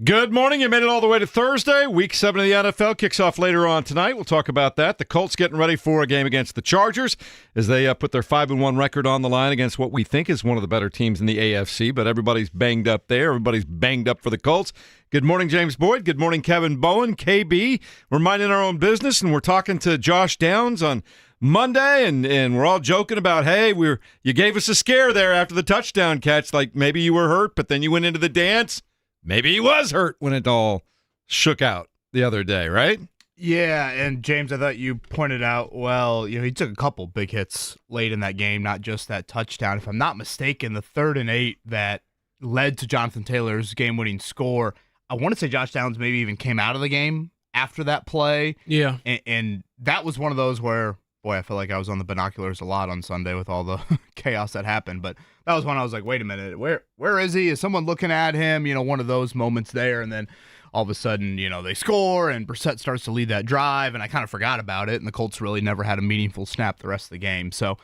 Good morning. You made it all the way to Thursday. Week 7 of the NFL kicks off later on tonight. We'll talk about that. The Colts getting ready for a game against the Chargers as they put their 5-1 record on the line against what we think is one of the better teams in the AFC, but everybody's banged up there. Everybody's banged up for the Colts. Good morning, James Boyd. Good morning, Kevin Bowen. KB, we're minding our own business, and we're talking to Josh Downs on Monday, and we're all joking about, hey, you gave us a scare there after the touchdown catch, like maybe you were hurt, but then you went into the dance. Maybe he was hurt when it all shook out the other day, right? Yeah, and James, I thought you pointed out, well, he took a couple big hits late in that game, not just that touchdown. If I'm not mistaken, the 3rd and 8 that led to Jonathan Taylor's game-winning score, I want to say Josh Downs maybe even came out of the game after that play. Yeah. And that was one of those where, boy, I feel like I was on the binoculars a lot on Sunday with all the chaos that happened. But that was when I was like, wait a minute, where is he? Is someone looking at him? One of those moments there. And then all of a sudden, they score and Brissett starts to lead that drive. And I kind of forgot about it. And the Colts really never had a meaningful snap the rest of the game. So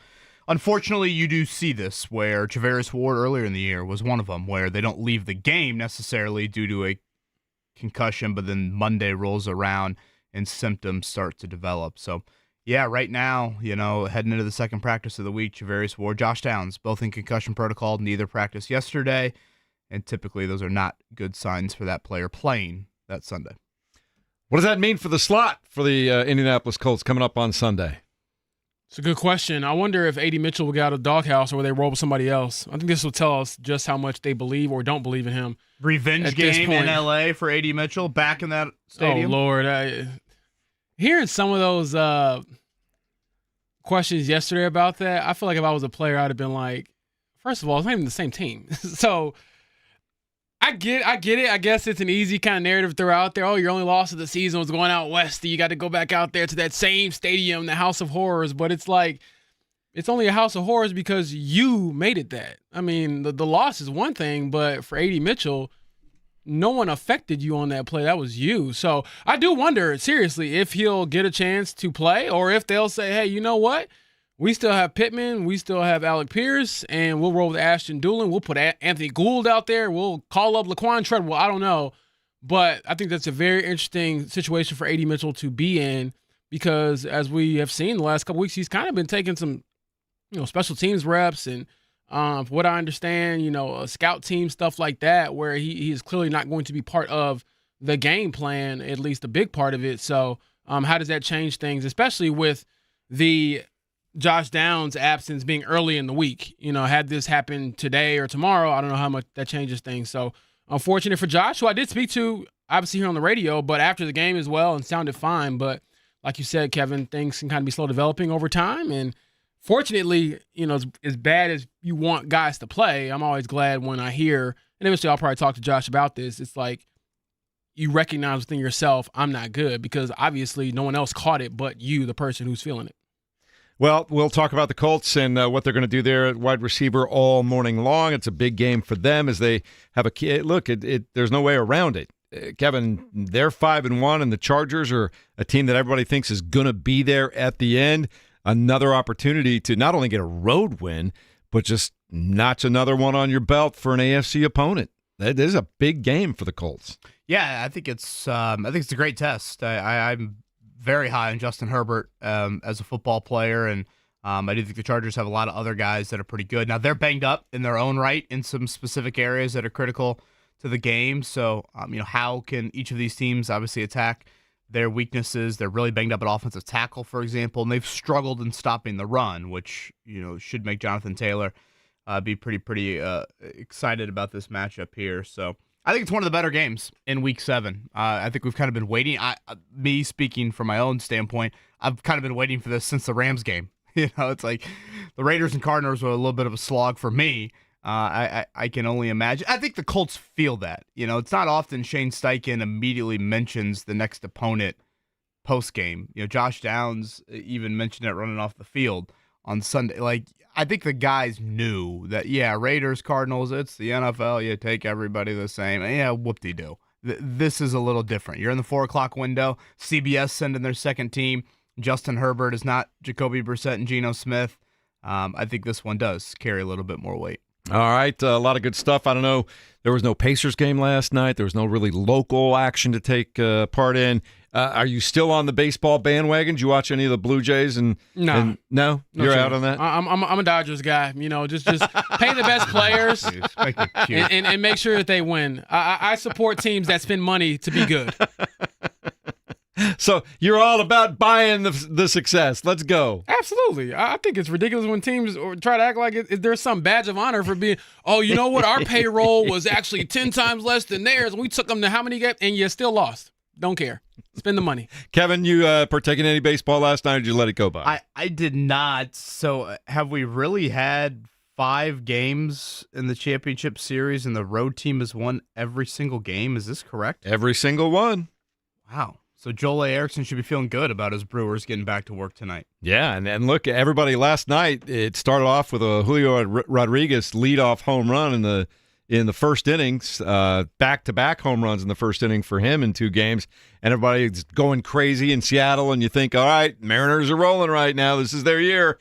unfortunately, you do see this where Travaris Ward earlier in the year was one of them where they don't leave the game necessarily due to a concussion, but then Monday rolls around and symptoms start to develop. So yeah, right now, heading into the second practice of the week, Travaris Ward, Josh Downs, both in concussion protocol, neither practiced yesterday, and typically those are not good signs for that player playing that Sunday. What does that mean for the slot for the Indianapolis Colts coming up on Sunday? It's a good question. I wonder if A.D. Mitchell will get out of the doghouse or will they roll with somebody else. I think this will tell us just how much they believe or don't believe in him. Revenge game in L.A. for A.D. Mitchell back in that stadium? Oh, Lord. Hearing some of those questions yesterday about that, I feel like if I was a player, I'd have been like, first of all, it's not even the same team. So I get it. I guess it's an easy kind of narrative to throw out there. Oh, your only loss of the season was going out west. You got to go back out there to that same stadium, the House of Horrors. But it's like, it's only a House of Horrors because you made it that. I mean, the loss is one thing, but for A.D. Mitchell, no one affected you on that play. That was you. So I do wonder, seriously, if he'll get a chance to play or if they'll say, hey, you know what? We still have Pittman. We still have Alec Pierce, and we'll roll with Ashton Doolin. We'll put Anthony Gould out there. We'll call up Laquan Treadwell. I don't know. But I think that's a very interesting situation for A.D. Mitchell to be in because, as we have seen the last couple weeks, he's kind of been taking some special teams reps and from what I understand, scout team, stuff like that, where he is clearly not going to be part of the game plan, at least a big part of it. So how does that change things, especially with the Josh Downs absence being early in the week? Had this happen today or tomorrow, I don't know how much that changes things. So unfortunate for Josh, who I did speak to, obviously here on the radio, but after the game as well and sounded fine. But like you said, Kevin, things can kind of be slow developing over time. And fortunately, as bad as you want guys to play, I'm always glad when I hear, and eventually I'll probably talk to Josh about this, it's like you recognize within yourself, I'm not good, because obviously no one else caught it but you, the person who's feeling it. Well, we'll talk about the Colts and what they're going to do there at wide receiver all morning long. It's a big game for them as they have a look. There's no way around it. Kevin, they're 5-1, and the Chargers are a team that everybody thinks is going to be there at the end. Another opportunity to not only get a road win, but just notch another one on your belt for an AFC opponent. That is a big game for the Colts. Yeah, I think it's a great test. I'm very high on Justin Herbert as a football player, and I do think the Chargers have a lot of other guys that are pretty good. Now, they're banged up in their own right in some specific areas that are critical to the game. So, how can each of these teams obviously attack their weaknesses? They're really banged up at offensive tackle, for example, and they've struggled in stopping the run, which should make Jonathan Taylor be pretty excited about this matchup here. So I think it's one of the better games in Week 7. I think we've kind of been waiting. Me speaking from my own standpoint, I've kind of been waiting for this since the Rams game. It's like the Raiders and Cardinals were a little bit of a slog for me. I can only imagine. I think the Colts feel that. It's not often Shane Steichen immediately mentions the next opponent post-game. Josh Downs even mentioned it running off the field on Sunday. Like, I think the guys knew that, Raiders, Cardinals, it's the NFL. You take everybody the same. Yeah, whoop-de-doo. This is a little different. You're in the 4 o'clock window. CBS sending their second team. Justin Herbert is not Jacoby Brissett and Geno Smith. I think this one does carry a little bit more weight. All right, a lot of good stuff. I don't know. There was no Pacers game last night. There was no really local action to take part in. Are you still on the baseball bandwagon? Did you watch any of the Blue Jays? No, No you're chance. out on that. I'm a Dodgers guy. Just pay the best players and make sure that they win. I support teams that spend money to be good. So you're all about buying the success. Let's go. Absolutely. I think it's ridiculous when teams try to act like there's some badge of honor for being, oh, you know what? Our payroll was actually 10 times less than theirs. And we took them to how many games? And you still lost. Don't care. Spend the money. Kevin, you partake in any baseball last night, or did you let it go by? I did not. So have we really had 5 games in the championship series and the road team has won every single game? Is this correct? Every single one. Wow. So Joel A. Erickson should be feeling good about his Brewers getting back to work tonight. Yeah, and look, everybody last night, it started off with a Julio Rodriguez leadoff home run in the first innings, back-to-back home runs in the first inning for him in 2 games, and everybody's going crazy in Seattle, and you think, all right, Mariners are rolling right now. This is their year.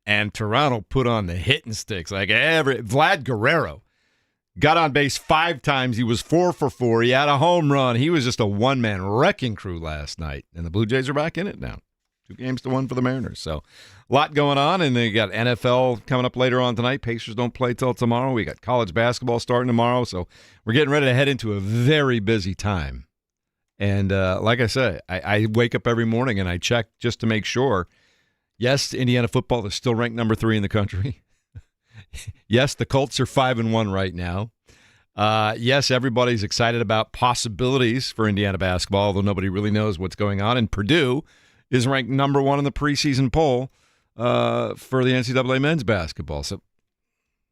And Toronto put on the hitting sticks. Vlad Guerrero got on base 5 times. He was 4 for 4. He had a home run. He was just a one-man wrecking crew last night. And the Blue Jays are back in it now. 2-1 for the Mariners. So a lot going on. And they got NFL coming up later on tonight. Pacers don't play till tomorrow. We got college basketball starting tomorrow. So we're getting ready to head into a very busy time. And like I say, I wake up every morning and I check just to make sure. Yes, Indiana football is still ranked number 3 in the country. Yes, the Colts are 5-1 right now. Yes, everybody's excited about possibilities for Indiana basketball, although nobody really knows what's going on. And Purdue is ranked number 1 in the preseason poll for the NCAA men's basketball. So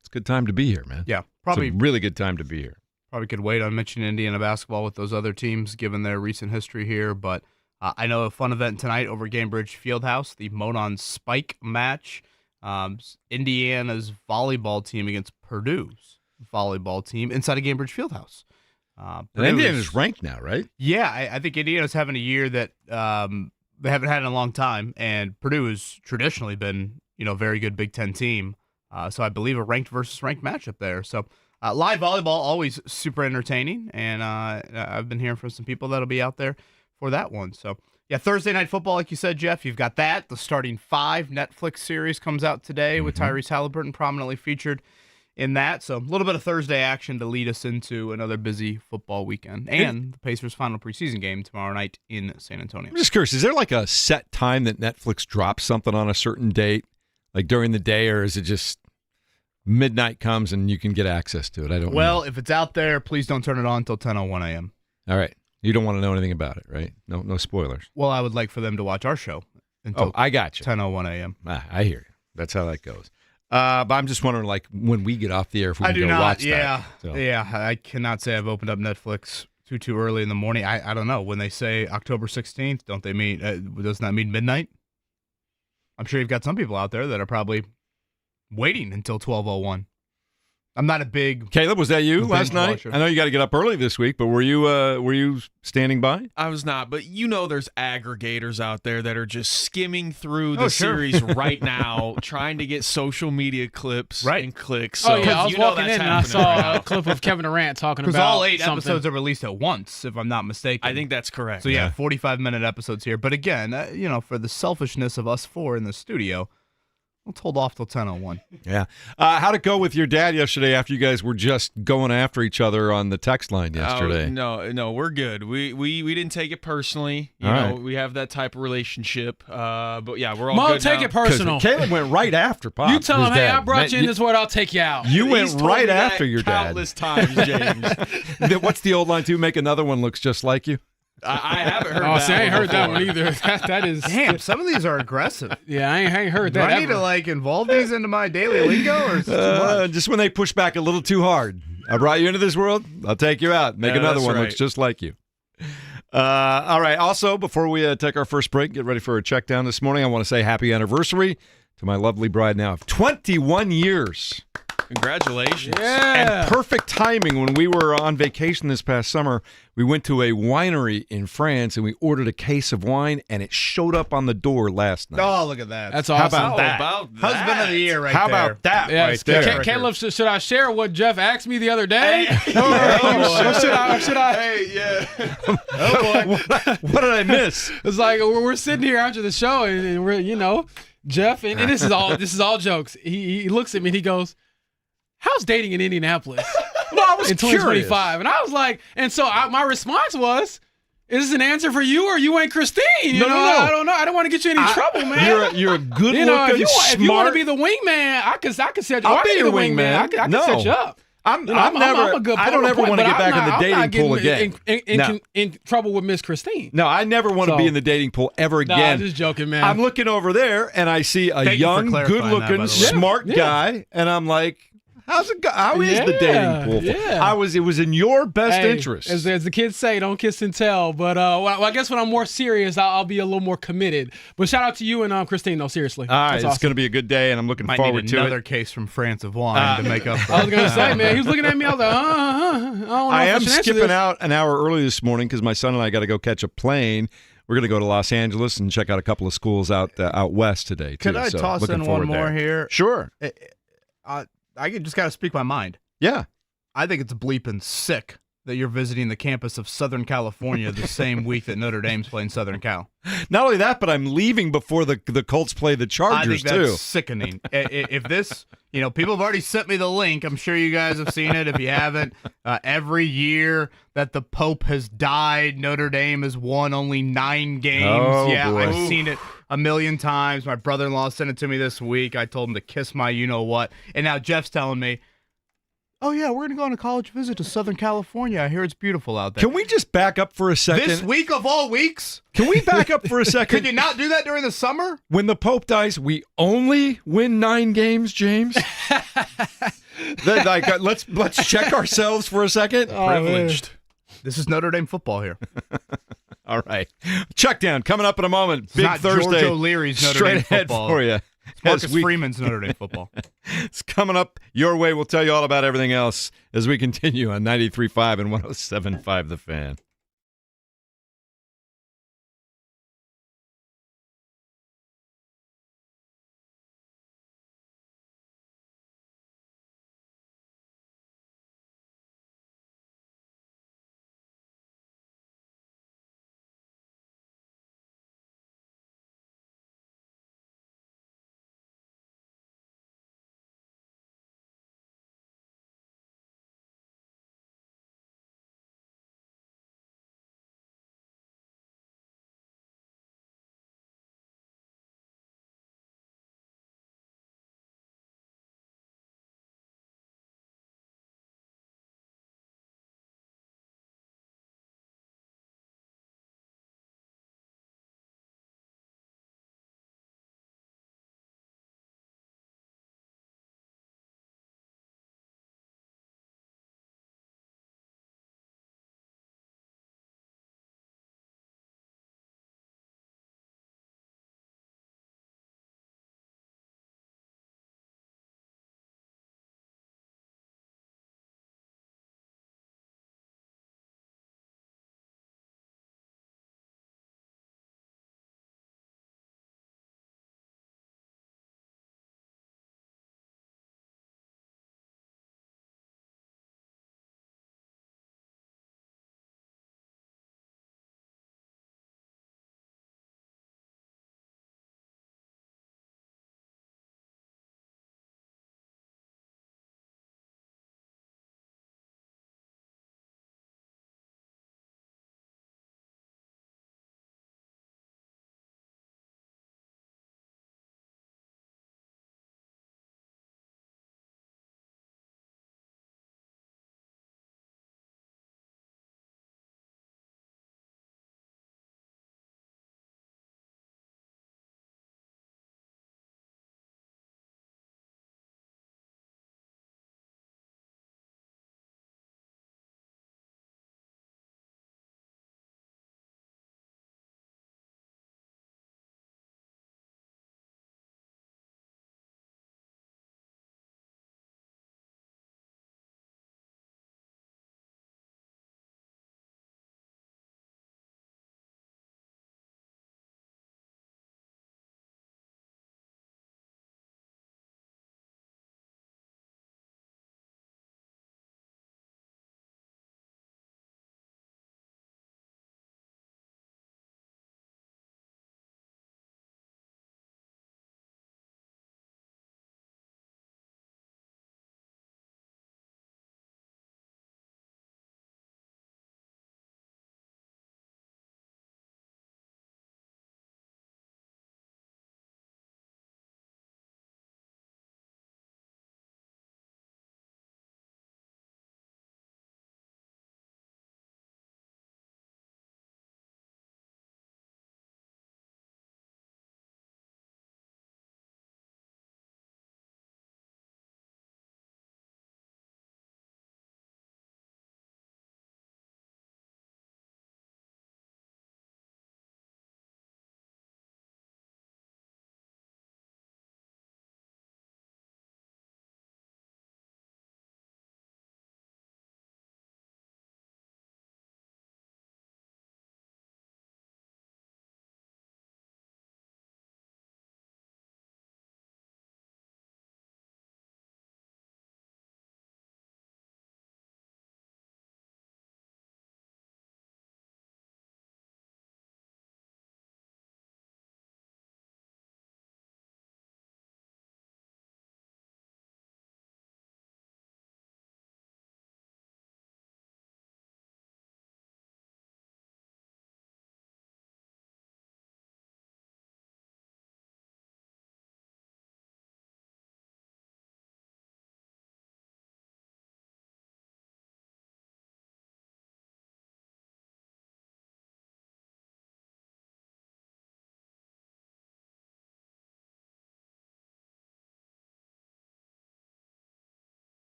it's a good time to be here, man. Yeah, probably it's a really good time to be here. Probably could wait on mentioning Indiana basketball with those other teams, given their recent history here. But I know a fun event tonight over at Gainbridge Fieldhouse, the Monon Spike match. Indiana's volleyball team against Purdue's volleyball team inside of Gainbridge Fieldhouse. And Indiana's ranked now, right? Yeah, I think Indiana's having a year that they haven't had in a long time, and Purdue has traditionally been, a very good Big Ten team. So I believe a ranked versus ranked matchup there. So live volleyball, always super entertaining, and I've been hearing from some people that'll be out there for that one. So yeah, Thursday Night Football, like you said, Jeff, you've got that. The Starting 5 Netflix series comes out today with Tyrese Halliburton prominently featured in that. So a little bit of Thursday action to lead us into another busy football weekend. And the Pacers' final preseason game tomorrow night in San Antonio. I'm just curious, is there like a set time that Netflix drops something on a certain date, like during the day, or is it just midnight comes and you can get access to it? I don't know. Well, if it's out there, please don't turn it on until 10:01 a.m. All right. You don't want to know anything about it, right? No spoilers. Well, I would like for them to watch our show until I got you. 10:01 a.m. I hear you. That's how that goes. But I'm just wondering, like, when we get off the air, if we can watch that. Yeah, I cannot say I've opened up Netflix too early in the morning. I don't know. When they say October 16th, don't they mean, doesn't that mean midnight? I'm sure you've got some people out there that are probably waiting until 12:01. I'm not a big Caleb, was that you last night? watcher. I know you got to get up early this week, but were you standing by? I was not, but there's aggregators out there that are just skimming through the Oh, sure. series right now, trying to get social media clips and clicks. So, So I was walking in and I saw a clip of Kevin Durant talking about because all 8 something. episodes are released at once, if I'm not mistaken. I think that's correct. So 45-minute episodes here. But again, for the selfishness of us 4 in the studio, let's hold off till 10:01. Yeah. How'd it go with your dad yesterday after you guys were just going after each other on the text line yesterday? No, we're good. We didn't take it personally. You All know, right. we have that type of relationship. But yeah, we're all Mom, good take now. it personal. Caleb went right after Pop. You tell his him, hey, dad. I brought you in this world, I'll take you out. You went He's told right me that after your dad. countless times, James. What's the old line, too? Make another one looks just like you? I haven't heard Oh, that see, I ain't one heard that before. one either. That is. Damn, some of these are aggressive. Yeah, I ain't heard Do that. I need ever. to involve these into my daily lingo, or is it too much? Just when they push back a little too hard. I brought you into this world. I'll take you out. Make Yeah, another that's one right. looks just like you. All right. Also, before we take our first break, get ready for a check down this morning. I want to say happy anniversary to my lovely bride now of 21 years. Congratulations. Yeah. And perfect timing. When we were on vacation this past summer, we went to a winery in France and we ordered a case of wine, and it showed up on the door last night. Oh, look at that. That's awesome. How that? about that? Husband of the year right How there. about that Yes, right there? Caleb, should I share what Jeff asked me the other day? Or should I? Hey, yeah. What did I miss? It's like we're sitting here after the show, and we're Jeff, and this is all jokes. He looks at me and he goes, "How's dating in Indianapolis No, I was in curious. 2025?" And I was like, and so my response was, "Is this an answer for you, or you ain't Christine?" No. I don't know. I don't want to get you in any trouble, man. You're a good You know, looking, if you want to smart. be the wingman, I could set you. I'll I be can your the wingman. wingman. I can No. set you up. I'm You know, I'm a good I don't ever point, want to but get back in the I'm not dating pool getting again. in trouble with Miss Christine. No, I never want to be So- in the dating pool ever No, again. I'm just joking, man. I'm looking over there and I see a Thank you for young, clarifying that, by good-looking, the way. smart Yeah. guy, and I'm like, how is the dating pool? Yeah. It was in your best Hey, interest. As the kids say, don't kiss and tell. But well, I guess when I'm more serious, I'll be a little more committed. But shout out to you and Christine, though, seriously. All right, That's it's awesome. going to be a good day, and I'm looking Might forward need to another it. case from France of wine to make up for I was going to say, man, he was looking at me. I was like, I don't know I if am should answer skipping this. out an hour early this morning because my son and I got to go catch a plane. We're going to go to Los Angeles and check out a couple of schools out west today, too. Could I so toss looking in one forward more there. here? Sure. I just got to speak my mind. Yeah. I think it's bleeping sick that you're visiting the campus of Southern California the same week that Notre Dame's playing Southern Cal. Not only that, but I'm leaving before the Colts play the I Chargers, think that's too. sickening. If this, people have already sent me the link. I'm sure you guys have seen it. If you haven't, every year that the Pope has died, Notre Dame has won only 9 games. Oh, yeah, boy. I've seen it a million times. My brother-in-law sent it to me this week. I told him to kiss my you-know-what. And now Jeff's telling me, oh, yeah, we're going to go on a college visit to Southern California. I hear it's beautiful out there. Can we just back up for a second? This week of all weeks? Can we back up for a second? Could you not do that during the summer? When the Pope dies, we only win 9 games, James. Let's check ourselves for a second. Privileged. This is Notre Dame football here. All right, check down coming up in a moment. It's Big not Thursday, George O'Leary's Notre straight Dame ahead football. for you. Marcus Freeman's Notre Dame football. It's coming up your way. We'll tell you all about everything else as we continue on 93.5 and 107.5 The Fan.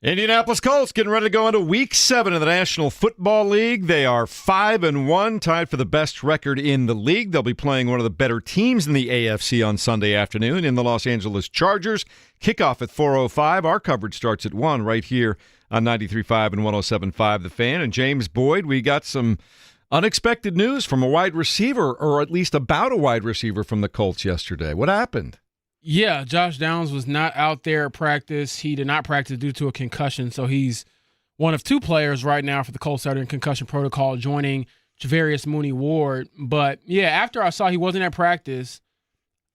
Indianapolis Colts getting ready to go into Week 7 of the National Football League. They are 5-1, tied for the best record in the league. They'll be playing one of the better teams in the AFC on Sunday afternoon in the Los Angeles Chargers. Kickoff at 4:05. Our coverage starts at 1 right here on 93.5 and 107.5 The Fan. And James Boyd, we got some unexpected news from a wide receiver, or at least about a wide receiver from the Colts yesterday. What happened? Yeah, Josh Downs was not out there at practice. He did not practice due to a concussion, so he's one of 2 players right now for the Colts that are in concussion protocol, joining Javarius Mooney-Ward. But, yeah, after I saw he wasn't at practice,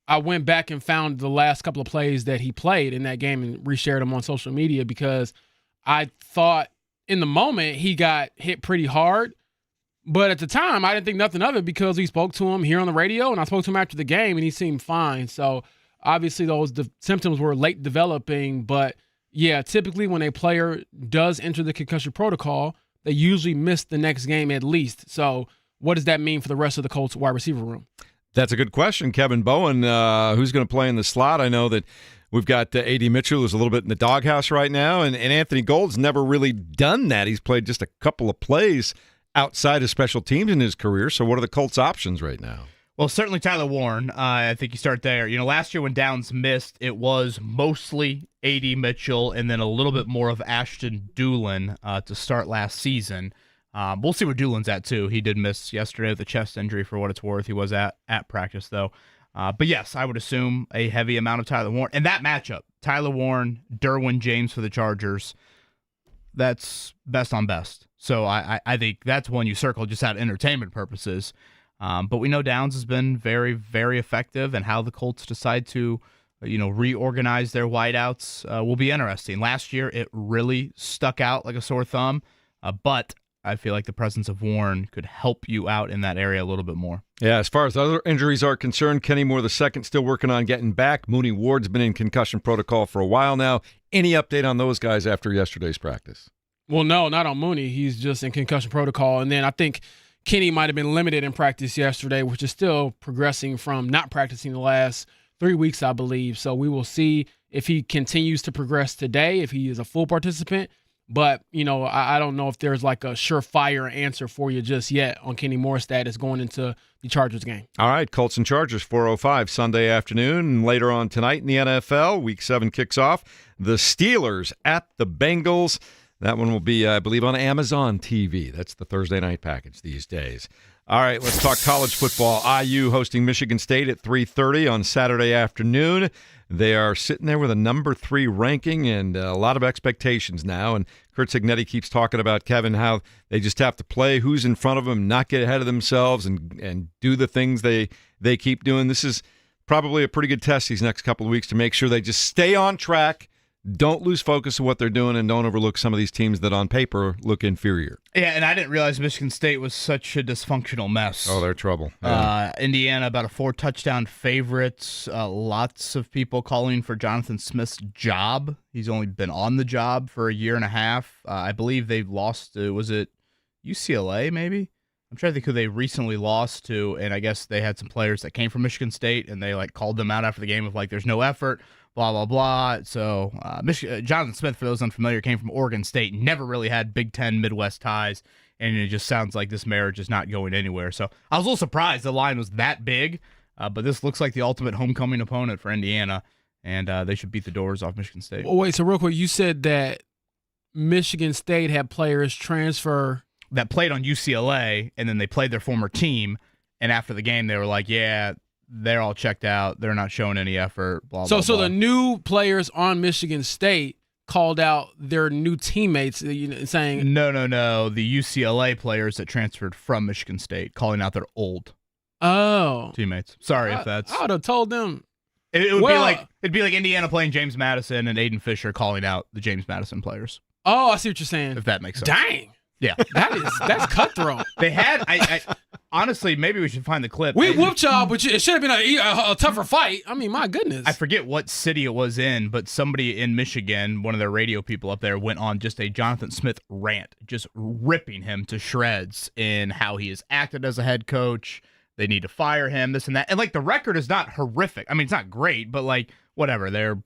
I went back and found the last couple of plays that he played in that game and reshared them on social media because I thought in the moment he got hit pretty hard. But at the time, I didn't think nothing of it because we spoke to him here on the radio, and I spoke to him after the game, and he seemed fine. So, obviously, those symptoms were late developing, but yeah, typically when a player does enter the concussion protocol, they usually miss the next game at least. So what does that mean for the rest of the Colts wide receiver room? That's a good question. Kevin Bowen, who's going to play in the slot? I know that we've got A.D. Mitchell, who's a little bit in the doghouse right now, and Anthony Gould's never really done that. He's played just a couple of plays outside of special teams in his career. So what are the Colts' options right now? Well, certainly Tyler Warren. I think you start there. You know, last year when Downs missed, it was mostly A.D. Mitchell and then a little bit more of Ashton Dulin to start last season. We'll see where Dulin's at, too. He did miss yesterday with a chest injury for what it's worth. He was at practice, though. But, yes, I would assume a heavy amount of Tyler Warren. And that matchup, Tyler Warren, Derwin James for the Chargers, that's best on best. So I think that's one you circle just out of entertainment purposes. But we know Downs has been very, very effective, and how the Colts decide to, reorganize their wideouts will be interesting. Last year, it really stuck out like a sore thumb, but I feel like the presence of Warren could help you out in that area a little bit more. Yeah, as far as other injuries are concerned, Kenny Moore II still working on getting back. Mooney-Ward's been in concussion protocol for a while now. Any update on those guys after yesterday's practice? Well, no, not on Mooney. He's just in concussion protocol, and then I think Kenny might have been limited in practice yesterday, which is still progressing from not practicing the last 3 weeks, I believe. So we will see if he continues to progress today, if he is a full participant. But, I don't know if there's like a surefire answer for you just yet on Kenny Moore's status going into the Chargers game. All right, Colts and Chargers, 4:05 Sunday afternoon. And later on tonight in the NFL, Week 7 kicks off. The Steelers at the Bengals. That one will be, I believe, on Amazon TV. That's the Thursday night package these days. All right, let's talk college football. IU hosting Michigan State at 3:30 on Saturday afternoon. They are sitting there with a number 3 ranking and a lot of expectations now. And Kurt Cignetti keeps talking about, Kevin, how they just have to play who's in front of them, not get ahead of themselves, and do the things they keep doing. This is probably a pretty good test these next couple of weeks to make sure they just stay on track, don't lose focus of what they're doing, and don't overlook some of these teams that on paper look inferior. Yeah, and I didn't realize Michigan State was such a dysfunctional mess. Oh, they're trouble. Yeah. Indiana, about a 4-touchdown favorite. Lots of people calling for Jonathan Smith's job. He's only been on the job for a year and a half. I believe they've lost to, was it UCLA maybe? I'm trying to think who they recently lost to, and I guess they had some players that came from Michigan State, and they called them out after the game of there's no effort. Blah, blah, blah. So Jonathan Smith, for those unfamiliar, came from Oregon State, never really had Big Ten Midwest ties, and it just sounds like this marriage is not going anywhere. So I was a little surprised the line was that big, but this looks like the ultimate homecoming opponent for Indiana, and they should beat the doors off Michigan State. Oh, wait, so real quick, you said that Michigan State had players transfer that played on UCLA, and then they played their former team, and after the game they were like, yeah, they're all checked out. They're not showing any effort, blah, blah, So blah. the new players on Michigan State called out their new teammates saying... No. The UCLA players that transferred from Michigan State calling out their old teammates. Sorry if that's... I would have told them... It would be like Indiana playing James Madison and Aiden Fisher calling out the James Madison players. Oh, I see what you're saying. If that makes sense. Dang. Yeah. That's cutthroat. They had... I honestly, maybe we should find the clip. We whooped y'all, but it should have been a tougher fight. I mean, my goodness. I forget what city it was in, but somebody in Michigan, one of their radio people up there, went on just a Jonathan Smith rant, just ripping him to shreds in how he has acted as a head coach. They need to fire him, this and that. And, the record is not horrific. I mean, it's not great, but, whatever. They're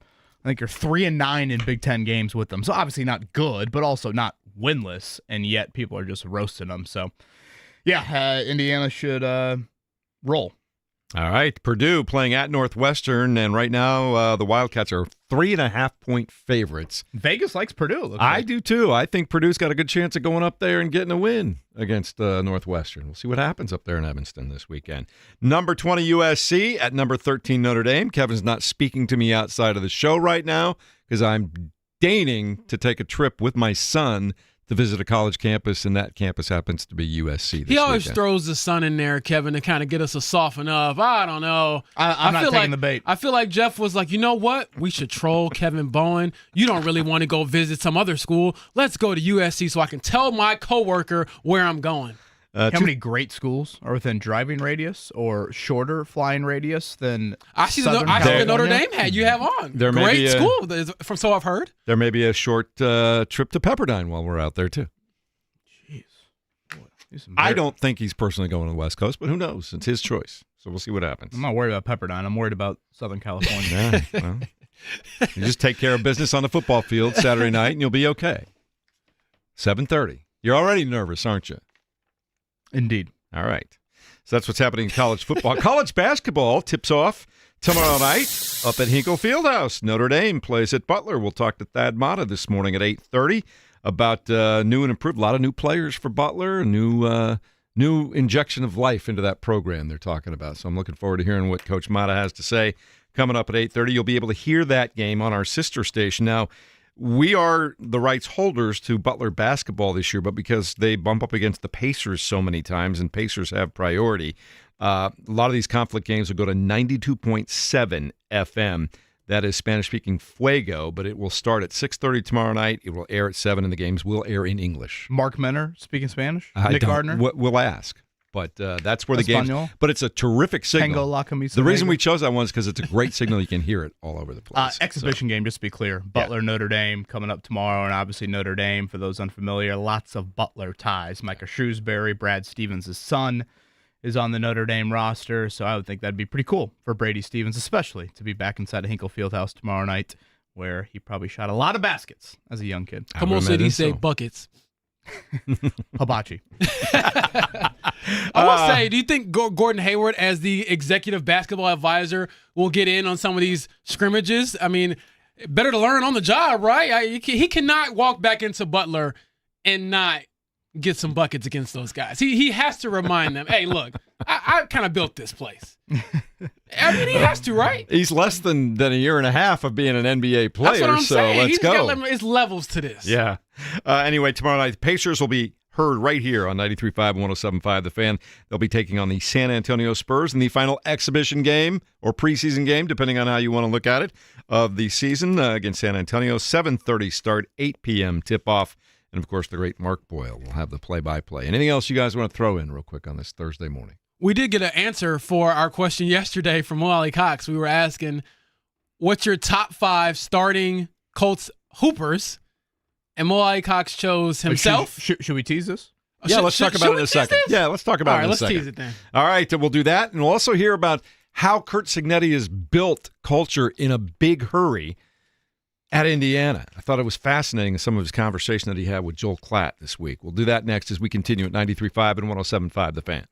I think you're 3-9 in Big Ten games with them. So obviously not good, but also not winless, and yet people are just roasting them. So, yeah, Indiana should roll. All right, Purdue playing at Northwestern, and right now the Wildcats are 3.5-point favorites. Vegas likes Purdue. I do too. I think Purdue's got a good chance of going up there and getting a win against Northwestern. We'll see what happens up there in Evanston this weekend. Number 20 USC at number 13 Notre Dame. Kevin's not speaking to me outside of the show right now because I'm deigning to take a trip with my son to visit a college campus, and that campus happens to be USC this He always weekend. throws the sun in there, Kevin, to kind of get us to soften up. I don't know. I'm not feel taking like, the bait. I feel like Jeff was like, you know what? We should troll Kevin Bowen. You don't really want to go visit some other school. Let's go to USC so I can tell my coworker where I'm going. How many great schools are within driving radius or shorter flying radius than I see the California? Notre Dame hat you have on. There may be Great a- school, from so I've heard. There may be a short trip to Pepperdine while we're out there, too. Jeez. Boy, I don't think he's personally going to the West Coast, but who knows? It's his choice. So we'll see what happens. I'm not worried about Pepperdine. I'm worried about Southern California. Yeah, well, you just take care of business on the football field Saturday night, and you'll be okay. 7:30. You're already nervous, aren't you? Indeed. All right. So that's what's happening in college football. College basketball tips off tomorrow night up at Hinkle Fieldhouse. Notre Dame plays at Butler. We'll talk to Thad Matta this morning at 8:30 about new and improved. A lot of new players for Butler, new injection of life into that program they're talking about. So I'm looking forward to hearing what Coach Matta has to say coming up at 8:30. You'll be able to hear that game on our sister station. Now, we are the rights holders to Butler basketball this year, but because they bump up against the Pacers so many times and Pacers have priority, a lot of these conflict games will go to 92.7 FM. That is Spanish-speaking Fuego, but it will start at 6:30 tomorrow night. It will air at 7, and the games will air in English. Mark Menor speaking Spanish? I Nick don't- Gardner? We'll ask. But that's where the game's... Espanol? But it's a terrific signal. Tango La Camisa The reason Negra? we chose that one is because it's a great signal. You can hear it all over the place. Exhibition game, just to be clear. Butler, Notre Dame coming up tomorrow, and obviously Notre Dame, for those unfamiliar, lots of Butler ties. Micah Shrewsbury, Brad Stevens' son, is on the Notre Dame roster, so I would think that'd be pretty cool for Brady Stevens, especially to be back inside of Hinkle Fieldhouse tomorrow night, where he probably shot a lot of baskets as a young kid. I Come would on, City, imagine say so. buckets. Hibachi. I will say, do you think Gordon Hayward, as the executive basketball advisor, will get in on some of these scrimmages? I mean, better to learn on the job, right? He cannot walk back into Butler and not get some buckets against those guys. He has to remind them, hey, look, I kind of built this place. I mean, he has to, right? He's less than a year and a half of being an NBA player, That's what I'm so saying. let's He's go. it's levels to this. Yeah. Anyway, tomorrow night, the Pacers will be heard right here on 93.5 and 107.5 The Fan. They'll be taking on the San Antonio Spurs in the final exhibition game or preseason game, depending on how you want to look at it, of the season against San Antonio. 7:30 start, 8 p.m. tip-off. And, of course, the great Mark Boyle will have the play-by-play. Anything else you guys want to throw in real quick on this Thursday morning? We did get an answer for our question yesterday from Wally Cox. We were asking, what's your top 5 starting Colts hoopers? And Wally Cox chose himself. Should we tease this? Yeah, let's talk about it in a second. Yeah, let's talk about All right, it in a let's second. tease it then. All right, we'll do that. And we'll also hear about how Kurt Cignetti has built culture in a big hurry at Indiana. I thought it was fascinating, some of his conversation that he had with Joel Klatt this week. We'll do that next as we continue at 93.5 and 107.5 The Fan.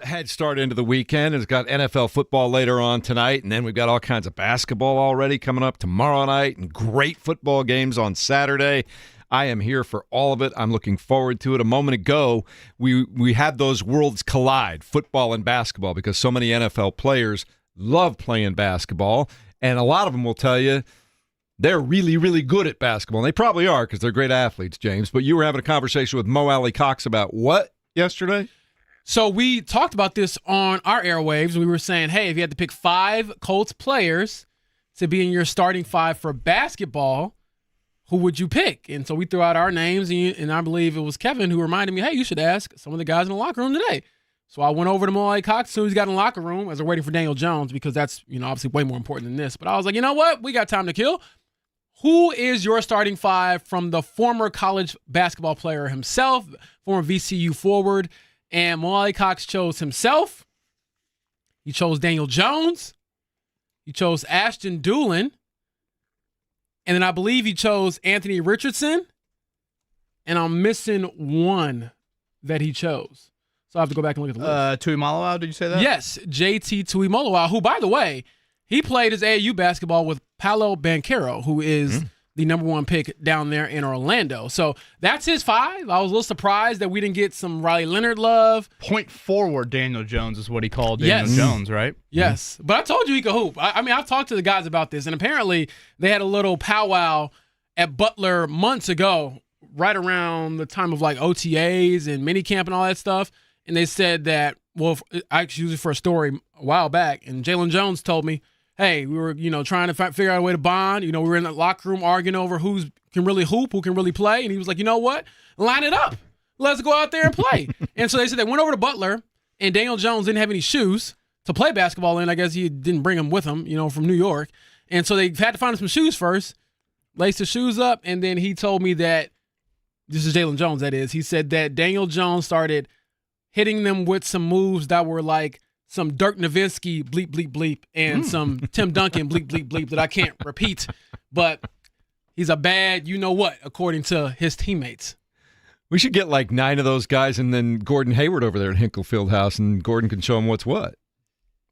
Head start into the weekend. It's got NFL football later on tonight, and then we've got all kinds of basketball already coming up tomorrow night and great football games on Saturday. I am here for all of it. I'm looking forward to it. A moment ago, we had those worlds collide, football and basketball, because so many NFL players love playing basketball, and a lot of them will tell you they're really, really good at basketball. And they probably are because they're great athletes, James. But you were having a conversation with Mo Alley Cox about what yesterday? So we talked about this on our airwaves. We were saying, hey, if you had to pick 5 Colts players to be in your starting 5 for basketball, who would you pick? And so we threw out our names, and I believe it was Kevin who reminded me, hey, you should ask some of the guys in the locker room today. So I went over to Mo Alley Cox as soon as he got in the locker room as we're waiting for Daniel Jones, because that's, obviously way more important than this. But I was like, you know what? We got time to kill. Who is your starting 5 from the former college basketball player himself, former VCU forward? And Mo Alley Cox chose himself. He chose Daniel Jones. He chose Ashton Doolin. And then I believe he chose Anthony Richardson. And I'm missing one that he chose. So I have to go back and look at the list. Tuimoloau, did you say that? Yes, JT Tuimoloau, who, by the way, he played his AAU basketball with Paolo Banchero, who is the number 1 pick down there in Orlando. So that's his 5. I was a little surprised that we didn't get some Riley Leonard love. Point forward Daniel Jones is what he called Daniel Jones, right? Yes. But I told you he could hoop. I mean, I've talked to the guys about this, and apparently they had a little powwow at Butler months ago, right around the time of like OTAs and minicamp and all that stuff. And they said that, well, I actually used it for a story a while back, and Jalen Jones told me, hey, we were, trying to figure out a way to bond. We were in the locker room arguing over who can really hoop, who can really play. And he was like, you know what? Line it up. Let's go out there and play. And so they said they went over to Butler, and Daniel Jones didn't have any shoes to play basketball in. I guess he didn't bring them with him, from New York. And so they had to find him some shoes first, laced the shoes up, and then he told me that, this is Jalen Jones, that is. He said that Daniel Jones started hitting them with some moves that were like some Dirk Nowitzki bleep, bleep, bleep, and some Tim Duncan bleep, bleep, bleep that I can't repeat. But he's a bad you-know-what, according to his teammates. We should get like 9 of those guys and then Gordon Hayward over there at Hinkle Fieldhouse, and Gordon can show them what's what.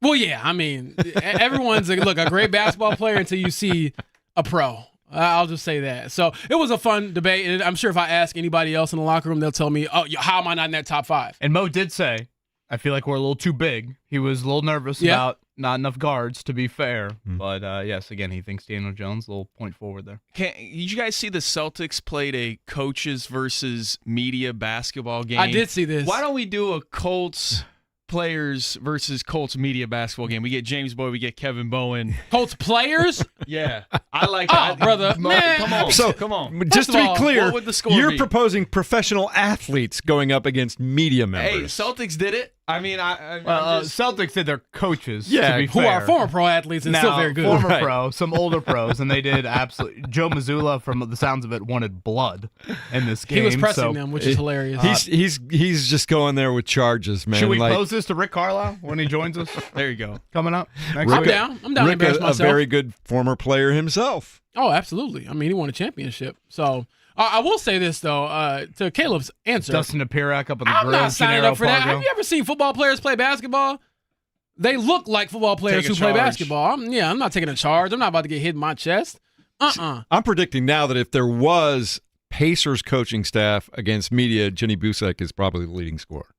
Well, yeah, I mean, everyone's a great basketball player until you see a pro. I'll just say that. So it was a fun debate, and I'm sure if I ask anybody else in the locker room, they'll tell me, oh, how am I not in that top 5? And Mo did say, I feel like we're a little too big. He was a little nervous about not enough guards, to be fair. But, yes, again, he thinks Daniel Jones, a little point forward there. Did you guys see the Celtics played a coaches versus media basketball game? I did see this. Why don't we do a Colts players versus Colts media basketball game? We get James Boyd, we get Kevin Bowen. Colts players? Yeah, I like that. Oh, brother, man. Come on, So, come on. Just to be all, clear, what would the score you're be? proposing professional athletes going up against media Hey, members. Celtics did it. I mean, Celtics did their coaches, Yeah, to be Who fair. are former pro athletes and Now, still very good. former Right. pro, some older pros, and they did absolutely. Joe Mazzulla, from the sounds of it, wanted blood in this game. He was pressing so them, which is hilarious. He's just going there with charges, man. Should we like, pose this to Rick Carlisle when he joins us? there you go. Coming up next I'm week. down. I'm down to Rick, embarrass a myself. very good former player himself. Oh, absolutely. I mean, he won a championship. So I will say this, though, to Caleb's answer. Dustin Apirak up on the I'm Grove, not signing Gennaro up for that. Pargo. Have you ever seen football players play basketball? They look like football players Take a who play charge. basketball. I'm not taking a charge. I'm not about to get hit in my chest. I'm predicting now that if there was Pacers coaching staff against media, Jenny Busek is probably the leading scorer.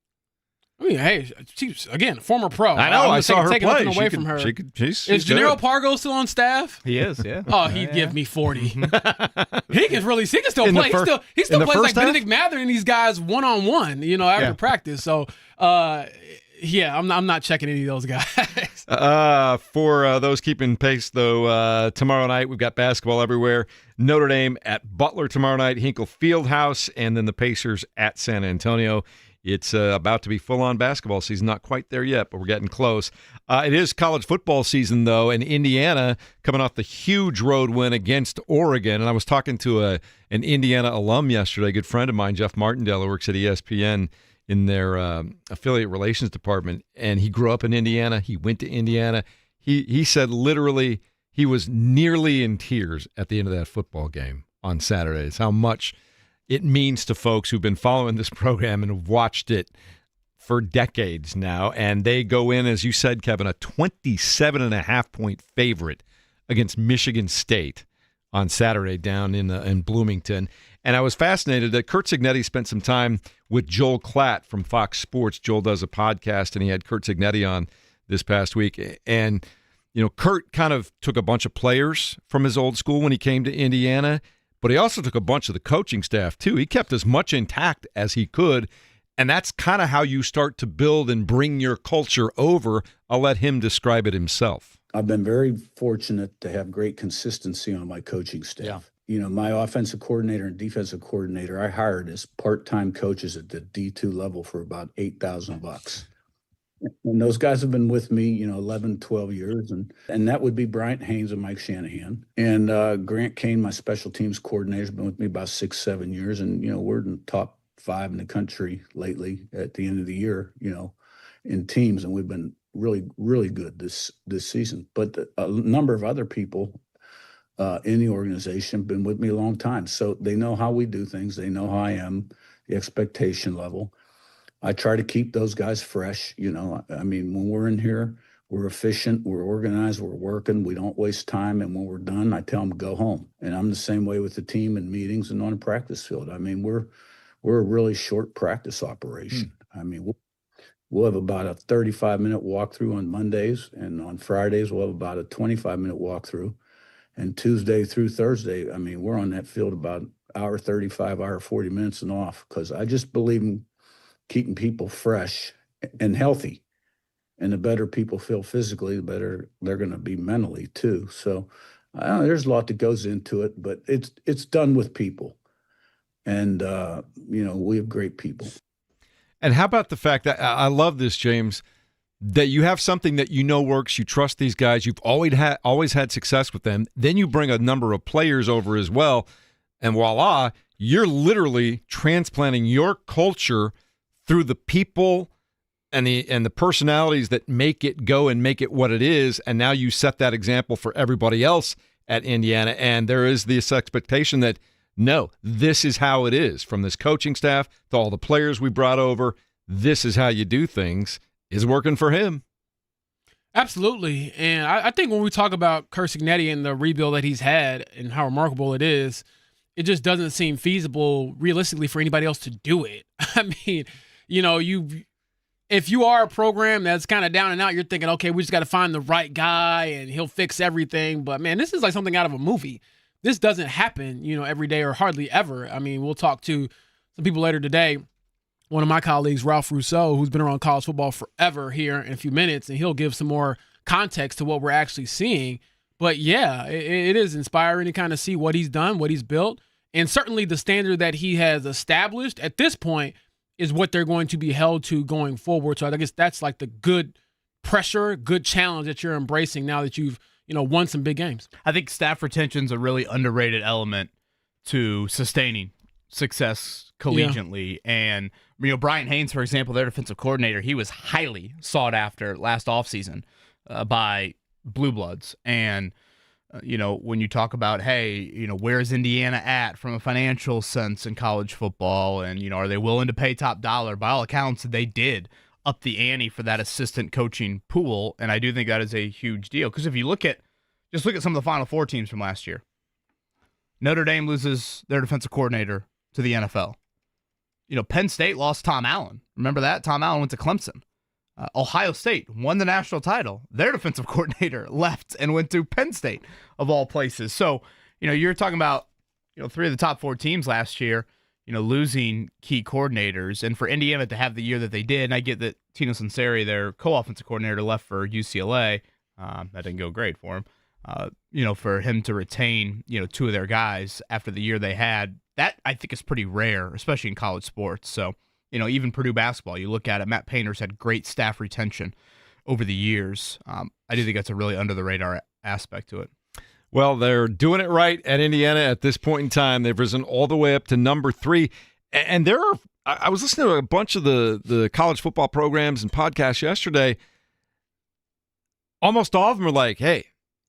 I mean, hey, she's, again, former pro. I know. I'm I just saw her taking play. nothing away from her. She's Is Gennaro good. Pargo still on staff? He is, yeah. Oh, he'd give me 40. He can still In the play. fir- He still in the plays like first half? Benedict Mather and these guys one-on-one, after practice. So, I'm not checking any of those guys. For those keeping pace, though, tomorrow night we've got basketball everywhere. Notre Dame at Butler tomorrow night, Hinkle Fieldhouse, and then the Pacers at San Antonio. It's about to be full-on basketball season. Not quite there yet, but we're getting close. It is college football season, though, and Indiana coming off the huge road win against Oregon. And I was talking to an Indiana alum yesterday, a good friend of mine, Jeff Martindale, who works at ESPN in their affiliate relations department, and he grew up in Indiana. He went to Indiana. He said literally he was nearly in tears at the end of that football game on Saturdays, how much it means to folks who've been following this program and have watched it for decades now, and they go in, as you said, Kevin, a 27.5-point favorite against Michigan State on Saturday down in Bloomington. And I was fascinated that Curt Cignetti spent some time with Joel Klatt from Fox Sports. Joel does a podcast, and he had Curt Cignetti on this past week. And, Curt kind of took a bunch of players from his old school when he came to Indiana, but he also took a bunch of the coaching staff, too. He kept as much intact as he could, and that's kind of how you start to build and bring your culture over. I'll let him describe it himself. I've been very fortunate to have great consistency on my coaching staff. Yeah. My offensive coordinator and defensive coordinator, I hired as part-time coaches at the D2 level for about $8,000. And those guys have been with me, 11, 12 years. And that would be Bryant Haynes and Mike Shanahan. And Grant Kane, my special teams coordinator, has been with me about 6, 7 years. And, we're in the top 5 in the country lately at the end of the year, in teams. And we've been really, really good this season. But a number of other people in the organization have been with me a long time. So they know how we do things. They know how I am, the expectation level. I try to keep those guys fresh. When we're in here, we're efficient, we're organized, we're working, we don't waste time. And when we're done, I tell them, go home. And I'm the same way with the team in meetings and on a practice field. We're a really short practice operation. We'll have about a 35-minute walkthrough on Mondays, and on Fridays we'll have about a 25-minute walkthrough. And Tuesday through Thursday, we're on that field about hour 35, hour 40 minutes and off, because I just believe in keeping people fresh and healthy. And the better people feel physically, the better they're going to be mentally too. So there's a lot that goes into it, but it's done with people. And, we have great people. And how about the fact that I love this, James, that you have something that works, you trust these guys, you've always had success with them, then you bring a number of players over as well, and voila, you're literally transplanting your culture through the people and the personalities that make it go and make it what it is, and now you set that example for everybody else at Indiana, and there is this expectation that, no, this is how it is, from this coaching staff to all the players we brought over, this is how you do things. Is working for him. Absolutely. And I think when we talk about Curt Cignetti and the rebuild that he's had and how remarkable it is, it just doesn't seem feasible realistically for anybody else to do it. If you are a program that's kind of down and out, you're thinking, okay, we just got to find the right guy and he'll fix everything. But man, this is like something out of a movie. This doesn't happen, every day or hardly ever. We'll talk to some people later today. One of my colleagues, Ralph Rousseau, who's been around college football forever, here in a few minutes, and he'll give some more context to what we're actually seeing. But yeah, it is inspiring to kind of see what he's done, what he's built, and certainly the standard that he has established at this point is what they're going to be held to going forward. So I guess that's like the good pressure, good challenge that you're embracing now that you've won some big games. I think staff retention's a really underrated element to sustaining success collegiately. Yeah. And, Bryant Haynes, for example, their defensive coordinator, he was highly sought after last offseason by Blue Bloods. And, when you talk about, hey, where's Indiana at from a financial sense in college football? And, are they willing to pay top dollar? By all accounts, they did up the ante for that assistant coaching pool. And I do think that is a huge deal. Because if you look at some of the Final Four teams from last year, Notre Dame loses their defensive coordinator to the NFL. Penn State lost Tom Allen. Remember that? Tom Allen went to Clemson. Ohio State won the national title. Their defensive coordinator left and went to Penn State, of all places. So, you're talking about, 3 of the top 4 teams last year, losing key coordinators. And for Indiana to have the year that they did, and I get that Tino Sunseri, their co-offensive coordinator, left for UCLA. That didn't go great for him. For him to retain, 2 of their guys after the year they had, that I think is pretty rare, especially in college sports. So, even Purdue basketball, you look at it, Matt Painter's had great staff retention over the years. I do think that's a really under-the-radar aspect to it. Well, they're doing it right at Indiana at this point in time. They've risen all the way up to number 3. And I was listening to a bunch of the college football programs and podcasts yesterday. Almost all of them are like, hey,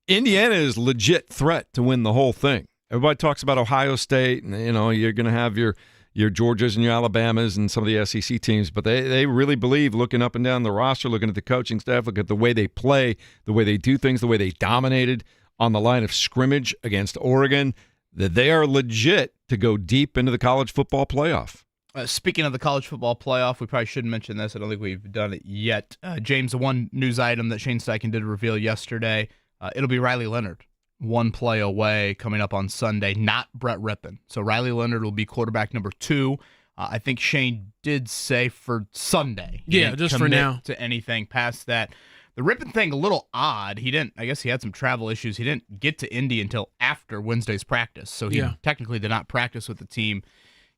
Indiana is legit threat to win the whole thing. Everybody talks about Ohio State, and you're going to have your your Georgias and your Alabamas and some of the SEC teams, but they really believe, looking up and down the roster, looking at the coaching staff, look at the way they play, the way they do things, the way they dominated on the line of scrimmage against Oregon, that they are legit to go deep into the college football playoff. Speaking of the college football playoff, we probably shouldn't mention this. I don't think we've done it yet. James, the one news item that Shane Steichen did reveal yesterday, it'll be Riley Leonard, one play away coming up on Sunday, not Brett Rippon. So Riley Leonard will be quarterback number 2. I think Shane did say for Sunday. Yeah, just for now. To anything past that. The Rippon thing, a little odd. I guess he had some travel issues. He didn't get to Indy until after Wednesday's practice. So he technically did not practice with the team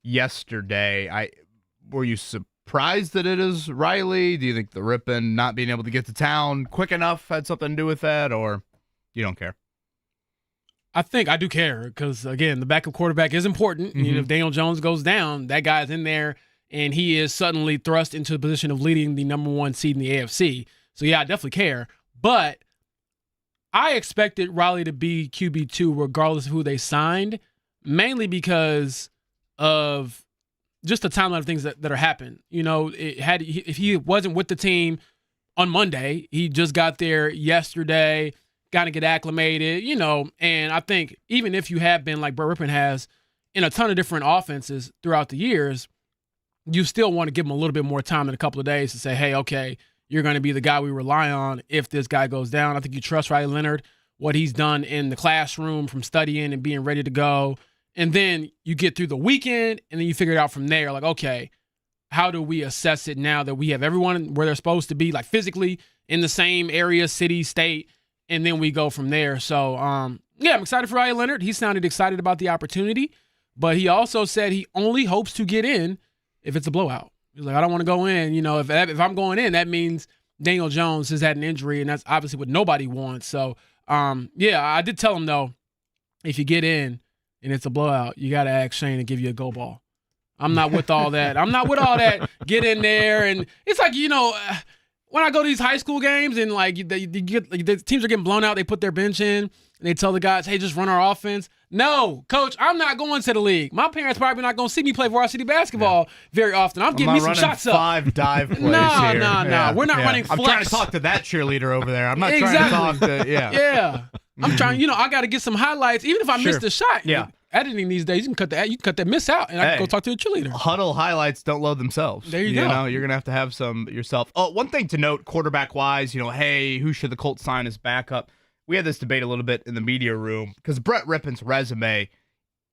yesterday. Were you surprised that it is Riley? Do you think the Rippon not being able to get to town quick enough had something to do with that, or you don't care? I think I do care because, again, the backup quarterback is important. You know, if Daniel Jones goes down, that guy's in there, and he is suddenly thrust into the position of leading the number 1 seed in the AFC. So, yeah, I definitely care. But I expected Riley to be QB2 regardless of who they signed, mainly because of just the timeline of things that are happening. You know, if he wasn't with the team on Monday, he just got there yesterday, got to get acclimated, you know, and I think even if you have been like Brett Rippon has in a ton of different offenses throughout the years, you still want to give him a little bit more time in a couple of days to say, hey, okay, you're going to be the guy we rely on if this guy goes down. I think you trust Riley Leonard, what he's done in the classroom from studying and being ready to go. And then you get through the weekend, and then you figure it out from there. Like, okay, how do we assess it now that we have everyone where they're supposed to be, like physically in the same area, city, state, and then we go from there. So, yeah, I'm excited for Riley Leonard. He sounded excited about the opportunity, but he also said he only hopes to get in if it's a blowout. He's like, I don't want to go in. You know, if I'm going in, that means Daniel Jones has had an injury, and that's obviously what nobody wants. So, yeah, I did tell him, though, if you get in, and it's a blowout, you got to ask Shane to give you a go ball. I'm not with all that. Get in there. And it's like, you know, when I go to these high school games and, like, the teams are getting blown out, they put their bench in, and they tell the guys, hey, just run our offense. No, coach, I'm not going to the league. My parents probably not going to see me play varsity basketball very often. I'm getting me some shots up. 5 dive plays here. No. We're not running flex. I'm trying to talk to that cheerleader over there. I'm not trying to talk to, Yeah. I'm trying, you know, I got to get some highlights. Even if I missed a shot. Yeah. Editing these days, you can cut that miss out, and I can go talk to the cheerleader. Huddle highlights don't load themselves. There you go. You know, you're going to have some yourself. Oh, one thing to note, quarterback-wise, you know, hey, who should the Colts sign as backup? We had this debate a little bit in the media room because Brett Rippon's resume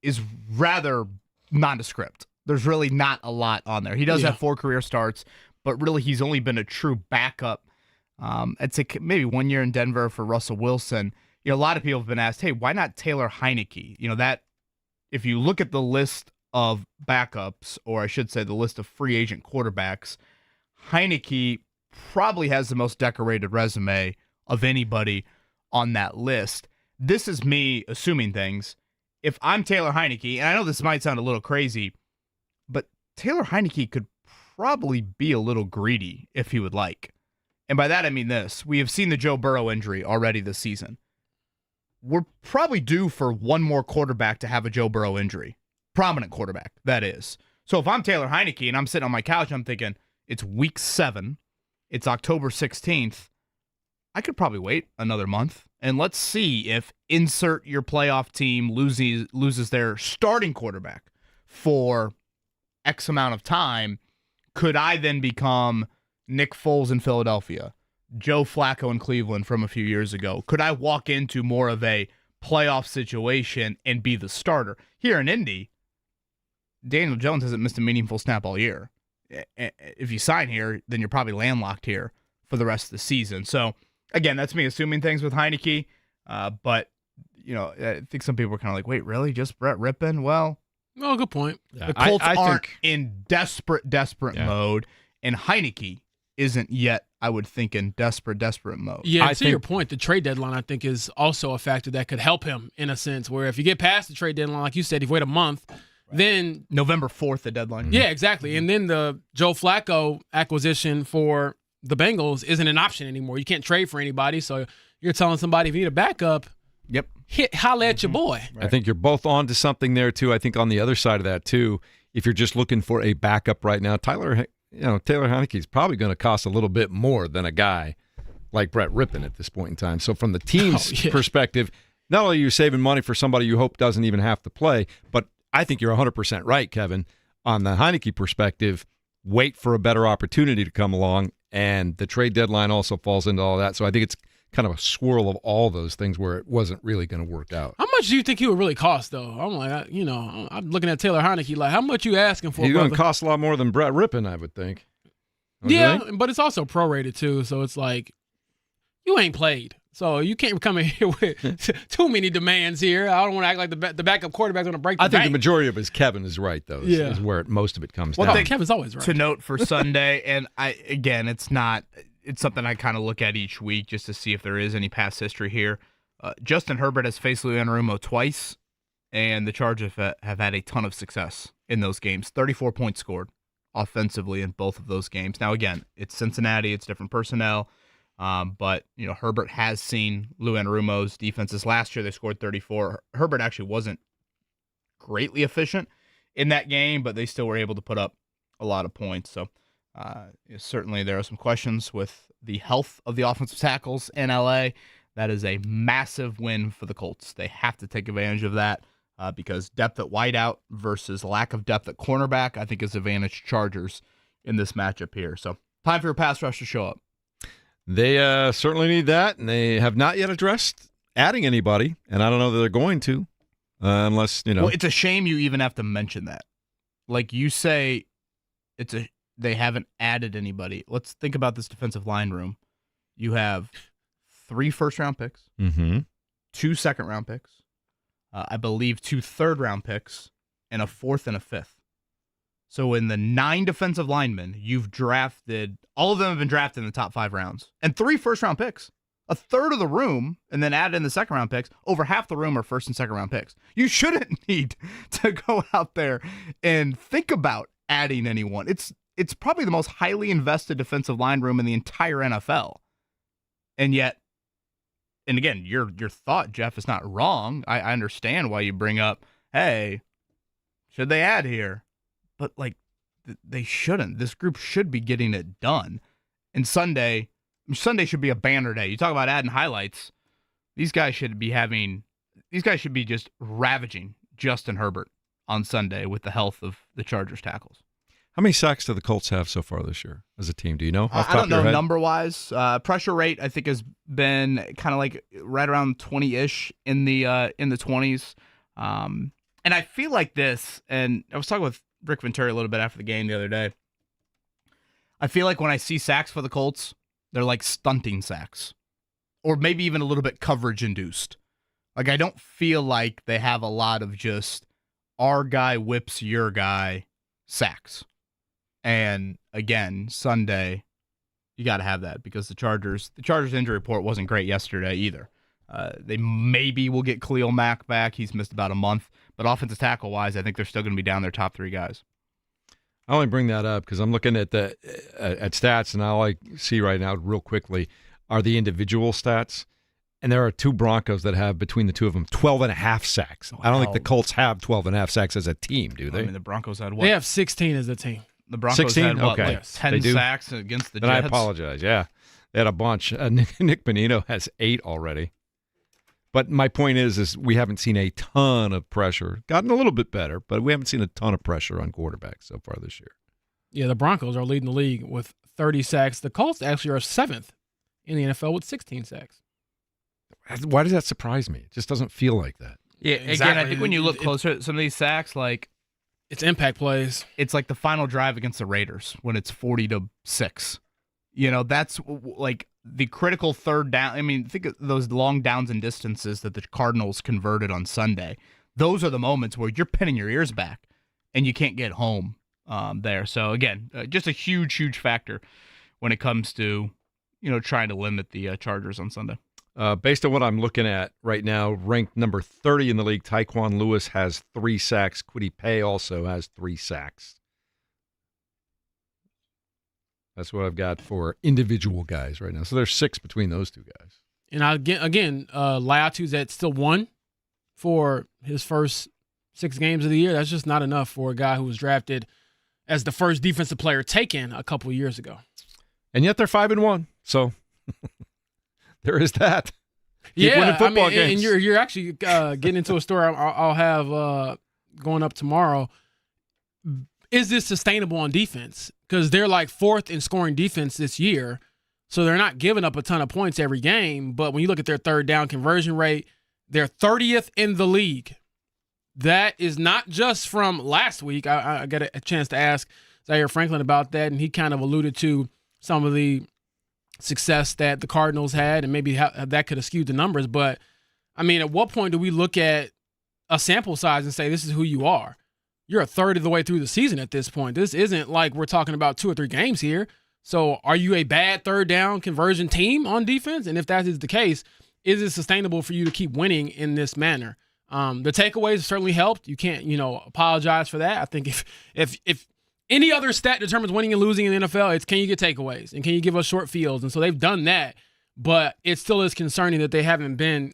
is rather nondescript. There's really not a lot on there. He does have 4 career starts, but really he's only been a true backup. I'd say maybe 1 year in Denver for Russell Wilson. You know, a lot of people have been asked, hey, why not Taylor Heineke? You know, that if you look at the list of backups, or I should say the list of free agent quarterbacks, Heineke probably has the most decorated resume of anybody on that list. This is me assuming things. If I'm Taylor Heineke, and I know this might sound a little crazy, but Taylor Heineke could probably be a little greedy if he would like. And by that I mean this. We have seen the Joe Burrow injury already this season. We're probably due for one more quarterback to have a Joe Burrow injury. Prominent quarterback, that is. So if I'm Taylor Heineke and I'm sitting on my couch, I'm thinking, it's week 7, it's October 16th, I could probably wait another month, and let's see if insert your playoff team loses their starting quarterback for X amount of time. Could I then become Nick Foles in Philadelphia, Joe Flacco in Cleveland from a few years ago? Could I walk into more of a playoff situation and be the starter? Here in Indy, Daniel Jones hasn't missed a meaningful snap all year. If you sign here, then you're probably landlocked here for the rest of the season. So, again, that's me assuming things with Heineke. But, you know, I think some people are kind of like, wait, really? Just Brett Rippon? Well, good point. The Colts aren't in desperate mode, and Heineke isn't yet, I would think, in desperate mode. Yeah, to your point, the trade deadline, I think, is also a factor that could help him in a sense, where if you get past the trade deadline, like you said, if you wait a month, then November 4th, the deadline. Yeah, exactly. And then the Joe Flacco acquisition for the Bengals isn't an option anymore. You can't trade for anybody, so you're telling somebody if you need a backup, yep, holla at your boy. Right. I think you're both on to something there, too. I think on the other side of that, too, if you're just looking for a backup right now, Taylor Heinicke is probably going to cost a little bit more than a guy like Brett Rippon at this point in time. So from the team's perspective, not only are you saving money for somebody you hope doesn't even have to play, but I think you're 100% right, Kevin, on the Heinicke perspective. Wait for a better opportunity to come along, and the trade deadline also falls into all that. So I think it's kind of a swirl of all those things where it wasn't really going to work out. How much do you think he would really cost, though? I'm like, I'm looking at Taylor Heinicke like, how much you asking for? He's going to cost a lot more than Brett Rippon, I would think. But it's also prorated too, so it's like you ain't played, so you can't come in here with too many demands here. I don't want to act like the backup quarterback's going to break the bank. I think the bank. majority of it is Kevin is right, though. Is where most of it comes down. Well, Kevin's always right. To note for Sunday, and it's something I kind of look at each week just to see if there is any past history here. Justin Herbert has faced Lou Anarumo twice, and the Chargers have had a ton of success in those games. 34 points scored offensively in both of those games. Now, again, it's Cincinnati, it's different personnel, but Herbert has seen Lou Anarumo's defenses. Last year they scored 34. Herbert actually wasn't greatly efficient in that game, but they still were able to put up a lot of points. So certainly there are some questions with the health of the offensive tackles in LA. That is a massive win for the Colts. They have to take advantage of that because depth at wideout versus lack of depth at cornerback, I think, is advantage Chargers in this matchup here. So time for your pass rush to show up. They certainly need that, and they have not yet addressed adding anybody, and I don't know that they're going to unless, Well, it's a shame you even have to mention that. Like you say, they haven't added anybody. Let's think about this defensive line room. You have 3 first-round picks, 2 second-round picks, I believe 2 third-round picks, and a 4th and a 5th. So in the 9 defensive linemen, you've drafted, all of them have been drafted in the top 5 rounds, and 3 first-round picks. A third of the room, and then add in the second-round picks, over half the room are first- and second-round picks. You shouldn't need to go out there and think about adding anyone. It's probably the most highly invested defensive line room in the entire NFL. And yet, and again, your thought, Jeff, is not wrong. I understand why you bring up, hey, should they add here? But, they shouldn't. This group should be getting it done. And Sunday should be a banner day. You talk about adding highlights. These guys should be just ravaging Justin Herbert on Sunday with the health of the Chargers tackles. How many sacks do the Colts have so far this year as a team? Do you know? I don't know number-wise. Pressure rate, I think, has been kind of like right around 20-ish in the 20s. And I feel like this, and I was talking with Rick Venturi a little bit after the game the other day. I feel like when I see sacks for the Colts, they're like stunting sacks, or maybe even a little bit coverage-induced. Like, I don't feel like they have a lot of just our guy whips your guy sacks. And again, Sunday, you got to have that because the Chargers injury report wasn't great yesterday either. They maybe will get Khalil Mack back. He's missed about a month. But offensive tackle-wise, I think they're still going to be down their top 3 guys. I only bring that up because I'm looking at at stats, and all I see right now real quickly are the individual stats. And there are 2 Broncos that have, between the 2 of them, 12.5 sacks. I don't think the Colts have 12.5 sacks as a team, do they? I mean, the Broncos had what? They have 16 as a team. The Broncos 16? had what, Okay. like 10 sacks against the Then Jets? I apologize, yeah. They had a bunch. Nick Bonino has 8 already. But my point is we haven't seen a ton of pressure. Gotten a little bit better, but we haven't seen a ton of pressure on quarterbacks so far this year. Yeah, the Broncos are leading the league with 30 sacks. The Colts actually are 7th in the NFL with 16 sacks. Why does that surprise me? It just doesn't feel like that. Yeah, Exactly. Again, I think when you look closer at some of these sacks, like It's impact plays. it's like the final drive against the Raiders when it's 40-6. That's like the critical third down. I mean, think of those long downs and distances that the Cardinals converted on Sunday. Those are the moments where you're pinning your ears back and you can't get home there. So again, just a huge, huge factor when it comes to, trying to limit the Chargers on Sunday. Based on what I'm looking at right now, ranked number 30 in the league, Tyquan Lewis has 3 sacks. Kwity Paye also has 3 sacks. That's what I've got for individual guys right now. So there's 6 between those 2 guys. And again, Laiatu's at still 1 for his first 6 games of the year. That's just not enough for a guy who was drafted as the first defensive player taken a couple of years ago. And yet they're 5-1. So there is that. Keep winning Yeah, football and games. you're actually getting into a story I'll have going up tomorrow. Is this sustainable on defense? Because they're like 4th in scoring defense this year, so they're not giving up a ton of points every game. But when you look at their third down conversion rate, they're 30th in the league. That is not just from last week. I got a chance to ask Zaire Franklin about that, and he kind of alluded to some of the success that the Cardinals had and maybe how that could have skewed the numbers. But, I mean, at what point do we look at a sample size and say this is who you are? You're a third of the way through the season at this point. This isn't like we're talking about 2 or 3 games here. So are you a bad third down conversion team on defense? And if that is the case, is it sustainable for you to keep winning in this manner? The takeaways certainly helped. You can't, apologize for that. I think if any other stat determines winning and losing in the NFL, it's can you get takeaways and can you give us short fields? And so they've done that, but it still is concerning that they haven't been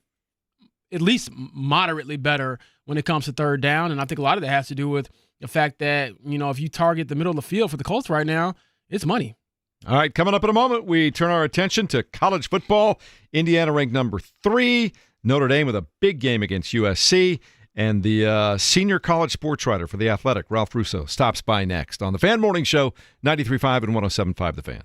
at least moderately better when it comes to third down. And I think a lot of that has to do with the fact that, if you target the middle of the field for the Colts right now, it's money. All right, coming up in a moment, we turn our attention to college football. Indiana ranked number 3. Notre Dame with a big game against USC. And the senior college sports writer for The Athletic, Ralph Russo, stops by next on the Fan Morning Show, 93.5 and 107.5 The Fan.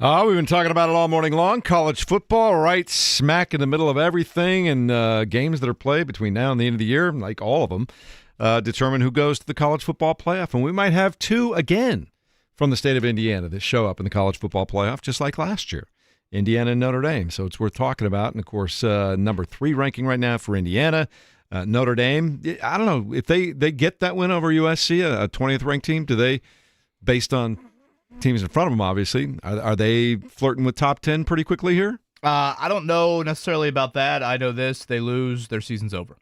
We've been talking about it all morning long. College football, right smack in the middle of everything, and games that are played between now and the end of the year, like all of them, determine who goes to the college football playoff. And we might have two again from the state of Indiana that show up in the college football playoff, just like last year, Indiana and Notre Dame. So it's worth talking about. And, of course, number 3 ranking right now for Indiana. Notre Dame, I don't know, if they get that win over USC, a 20th ranked team, do they, based on teams in front of them, obviously, are they flirting with top 10 pretty quickly here? I don't know necessarily about that. I know this. They lose, their season's over.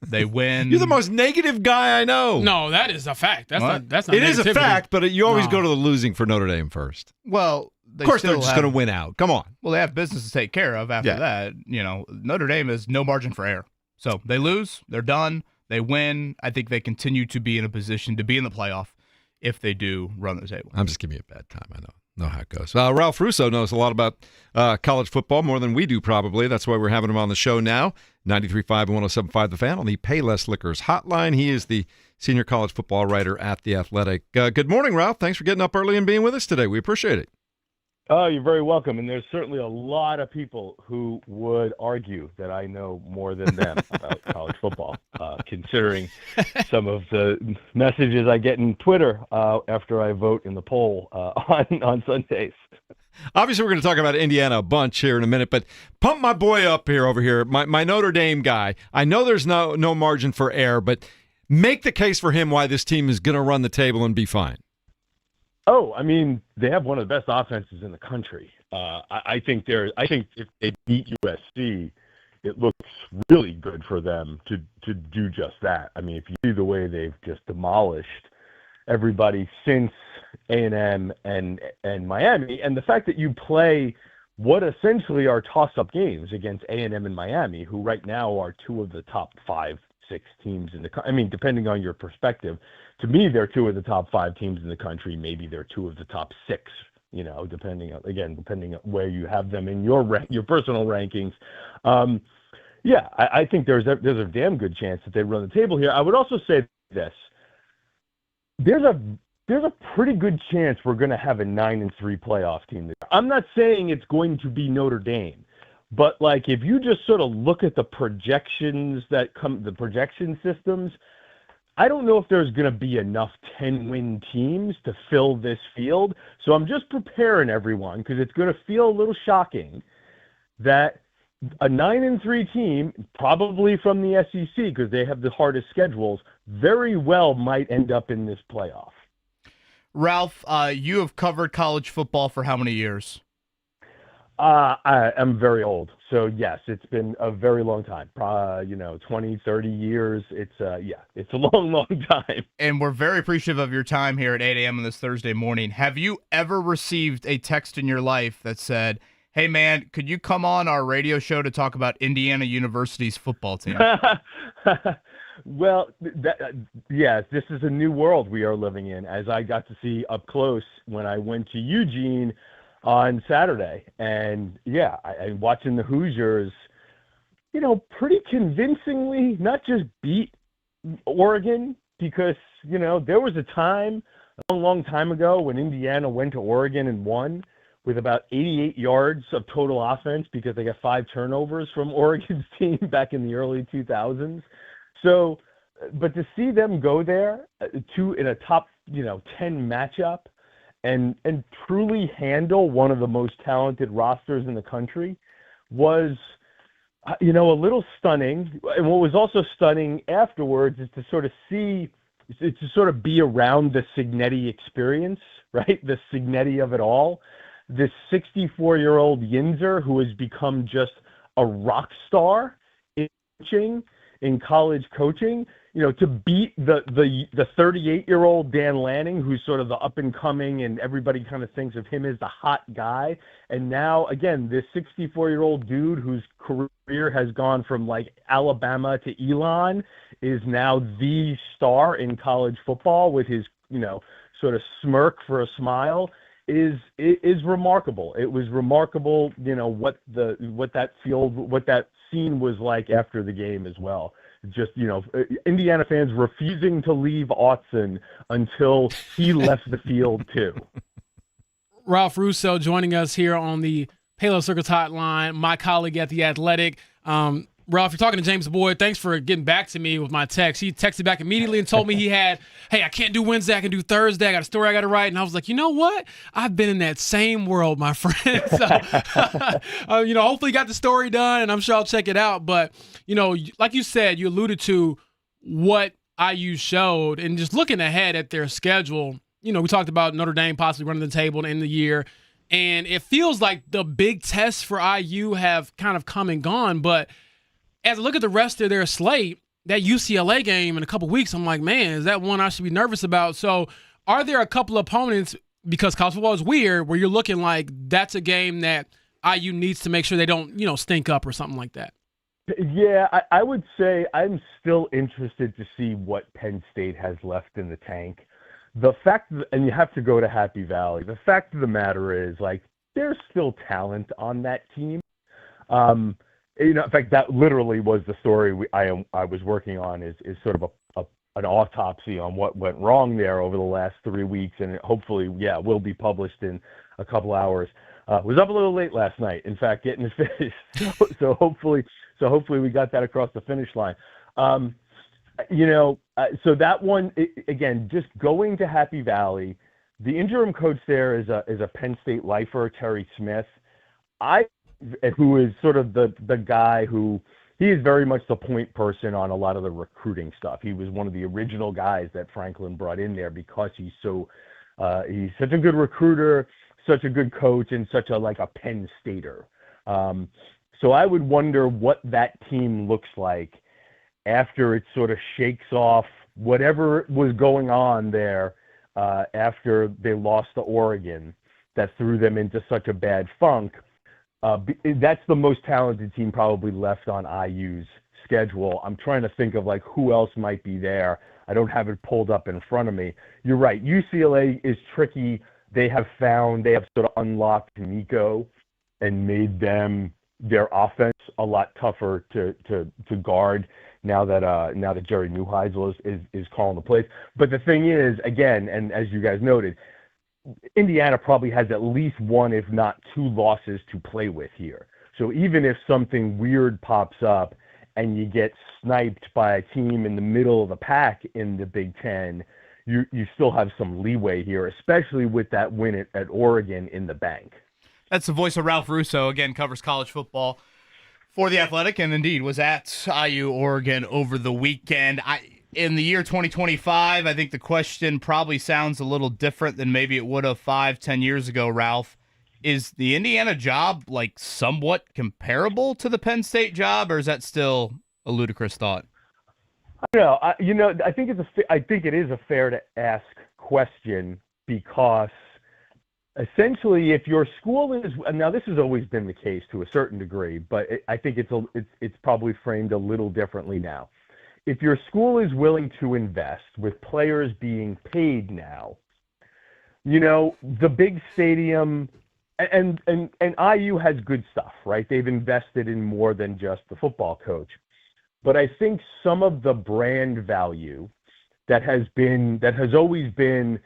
They win. You're the most negative guy I know. No, that is a fact. That's What? not It is a negativity. fact, but you always No. go to the losing for Notre Dame first. Well, Of course, they're just going to win out. Come on. Well, they have business to take care of after Yeah. that. Notre Dame has no margin for error. So they lose, they're done. They win. I think they continue to be in a position to be in the playoff if they do run the table. I'm just giving you a bad time. I know how it goes. Ralph Russo knows a lot about college football, more than we do probably. That's why we're having him on the show now. 93.5 and 107.5 The Fan on the Payless Liquors hotline. He is the senior college football writer at The Athletic. Good morning, Ralph. Thanks for getting up early and being with us today. We appreciate it. Oh, you're very welcome. And there's certainly a lot of people who would argue that I know more than them about college football, considering some of the messages I get in Twitter after I vote in the poll on Sundays. Obviously, we're going to talk about Indiana a bunch here in a minute, but pump my boy up here over here, my Notre Dame guy. I know there's no margin for error, but make the case for him why this team is going to run the table and be fine. Oh, I mean, they have one of the best offenses in the country. I think if they beat USC, it looks really good for them to do just that. I mean, if you see the way they've just demolished everybody since A&M and Miami, and the fact that you play what essentially are toss-up games against A&M and Miami, who right now are two of the top 5-6 teams in the country. I mean, depending on your perspective, to me, they're two of the top 5 teams in the country. Maybe they're two of the top 6, depending on where you have them in your personal rankings. I think there's a damn good chance that they run the table here. I would also say this. There's a pretty good chance we're going to have a 9-3 playoff team. I'm not saying it's going to be Notre Dame, but if you just sort of look at the projections the projection systems, I don't know if there's going to be enough 10-win teams to fill this field. So I'm just preparing everyone, because it's going to feel a little shocking that a 9-3 team, probably from the SEC, because they have the hardest schedules, very well might end up in this playoff. Ralph, you have covered college football for how many years? I am very old. So, yes, it's been a very long time, 20, 30 years. It's a long, long time. And we're very appreciative of your time here at 8 a.m. on this Thursday morning. Have you ever received a text in your life that said, hey, man, could you come on our radio show to talk about Indiana University's football team? Well, yes, this is a new world we are living in, as I got to see up close when I went to Eugene on Saturday. And, I watching the Hoosiers, pretty convincingly not just beat Oregon, because, there was a time, a long time ago, when Indiana went to Oregon and won with about 88 yards of total offense because they got 5 turnovers from Oregon's team back in the early 2000s. So, but to see them go there in a top, 10 matchup and truly handle one of the most talented rosters in the country was, a little stunning. And what was also stunning afterwards is to sort of be around the Signetti experience, right? The Signetti of it all. This 64-year-old Yinzer, who has become just a rock star in college coaching, to beat the 38-year-old Dan Lanning, who's sort of the up-and-coming, and everybody kind of thinks of him as the hot guy. And now, again, this 64-year-old dude whose career has gone from, Alabama to Elon is now the star in college football with his, sort of smirk for a smile. Is remarkable. It was remarkable, what that scene was like after the game as well. Just, Indiana fans refusing to leave Autzen until he left the field too. Ralph Russo joining us here on the Palo Circus Hotline, my colleague at The Athletic. Ralph, you're talking to James Boyd. Thanks for getting back to me with my text. He texted back immediately and told me hey, I can't do Wednesday. I can do Thursday. I got a story I got to write. And I was like, you know what? I've been in that same world, my friend. So, hopefully you got the story done, and I'm sure I'll check it out. But, like you said, you alluded to what IU showed, and just looking ahead at their schedule, we talked about Notre Dame possibly running the table at the end of the year. And it feels like the big tests for IU have kind of come and gone. But as I look at the rest of their slate, that UCLA game in a couple weeks, I'm like, man, is that one I should be nervous about? So are there a couple of opponents, because college football is weird, where you're looking like that's a game that IU needs to make sure they don't, stink up or something like that? Yeah, I would say I'm still interested to see what Penn State has left in the tank. The fact, and you have to go to Happy Valley, the fact of the matter is, there's still talent on that team. In fact, that literally was the story I was working on is sort of an autopsy on what went wrong there over the last 3 weeks, and hopefully, will be published in a couple hours. Was up a little late last night, in fact, getting it finished. So hopefully we got that across the finish line. So that one, again, just going to Happy Valley, the interim coach there is a Penn State lifer, Terry Smith. Who is sort of the guy who he is very much the point person on a lot of the recruiting stuff. He was one of the original guys that Franklin brought in there because he's such a good recruiter, such a good coach, and such a Penn Stater. So I would wonder what that team looks like after it sort of shakes off whatever was going on there after they lost to Oregon that threw them into such a bad funk. That's the most talented team probably left on IU's schedule. I'm trying to think of who else might be there. I don't have it pulled up in front of me. You're right. UCLA is tricky. They have sort of unlocked Nico and made their offense a lot tougher to guard now that Jerry Neuheisel is calling the plays. But the thing is, again, and as you guys noted, Indiana probably has at least one, if not two, losses to play with here. So even if something weird pops up and you get sniped by a team in the middle of the pack in the Big Ten, you still have some leeway here, especially with that win at Oregon in the bank. That's the voice of Ralph Russo, again, covers college football for The Athletic, and indeed was at IU Oregon over the weekend. In the year 2025, I think the question probably sounds a little different than maybe it would have 5-10 years ago, Ralph. Is the Indiana job somewhat comparable to the Penn State job, or is that still a ludicrous thought? No, I think it is a fair to ask question because essentially, if your school is now, this has always been the case to a certain degree, but I think it's probably framed a little differently now. If your school is willing to invest with players being paid now, the big stadium and IU has good stuff, right? They've invested in more than just the football coach. But I think some of the brand value that has always been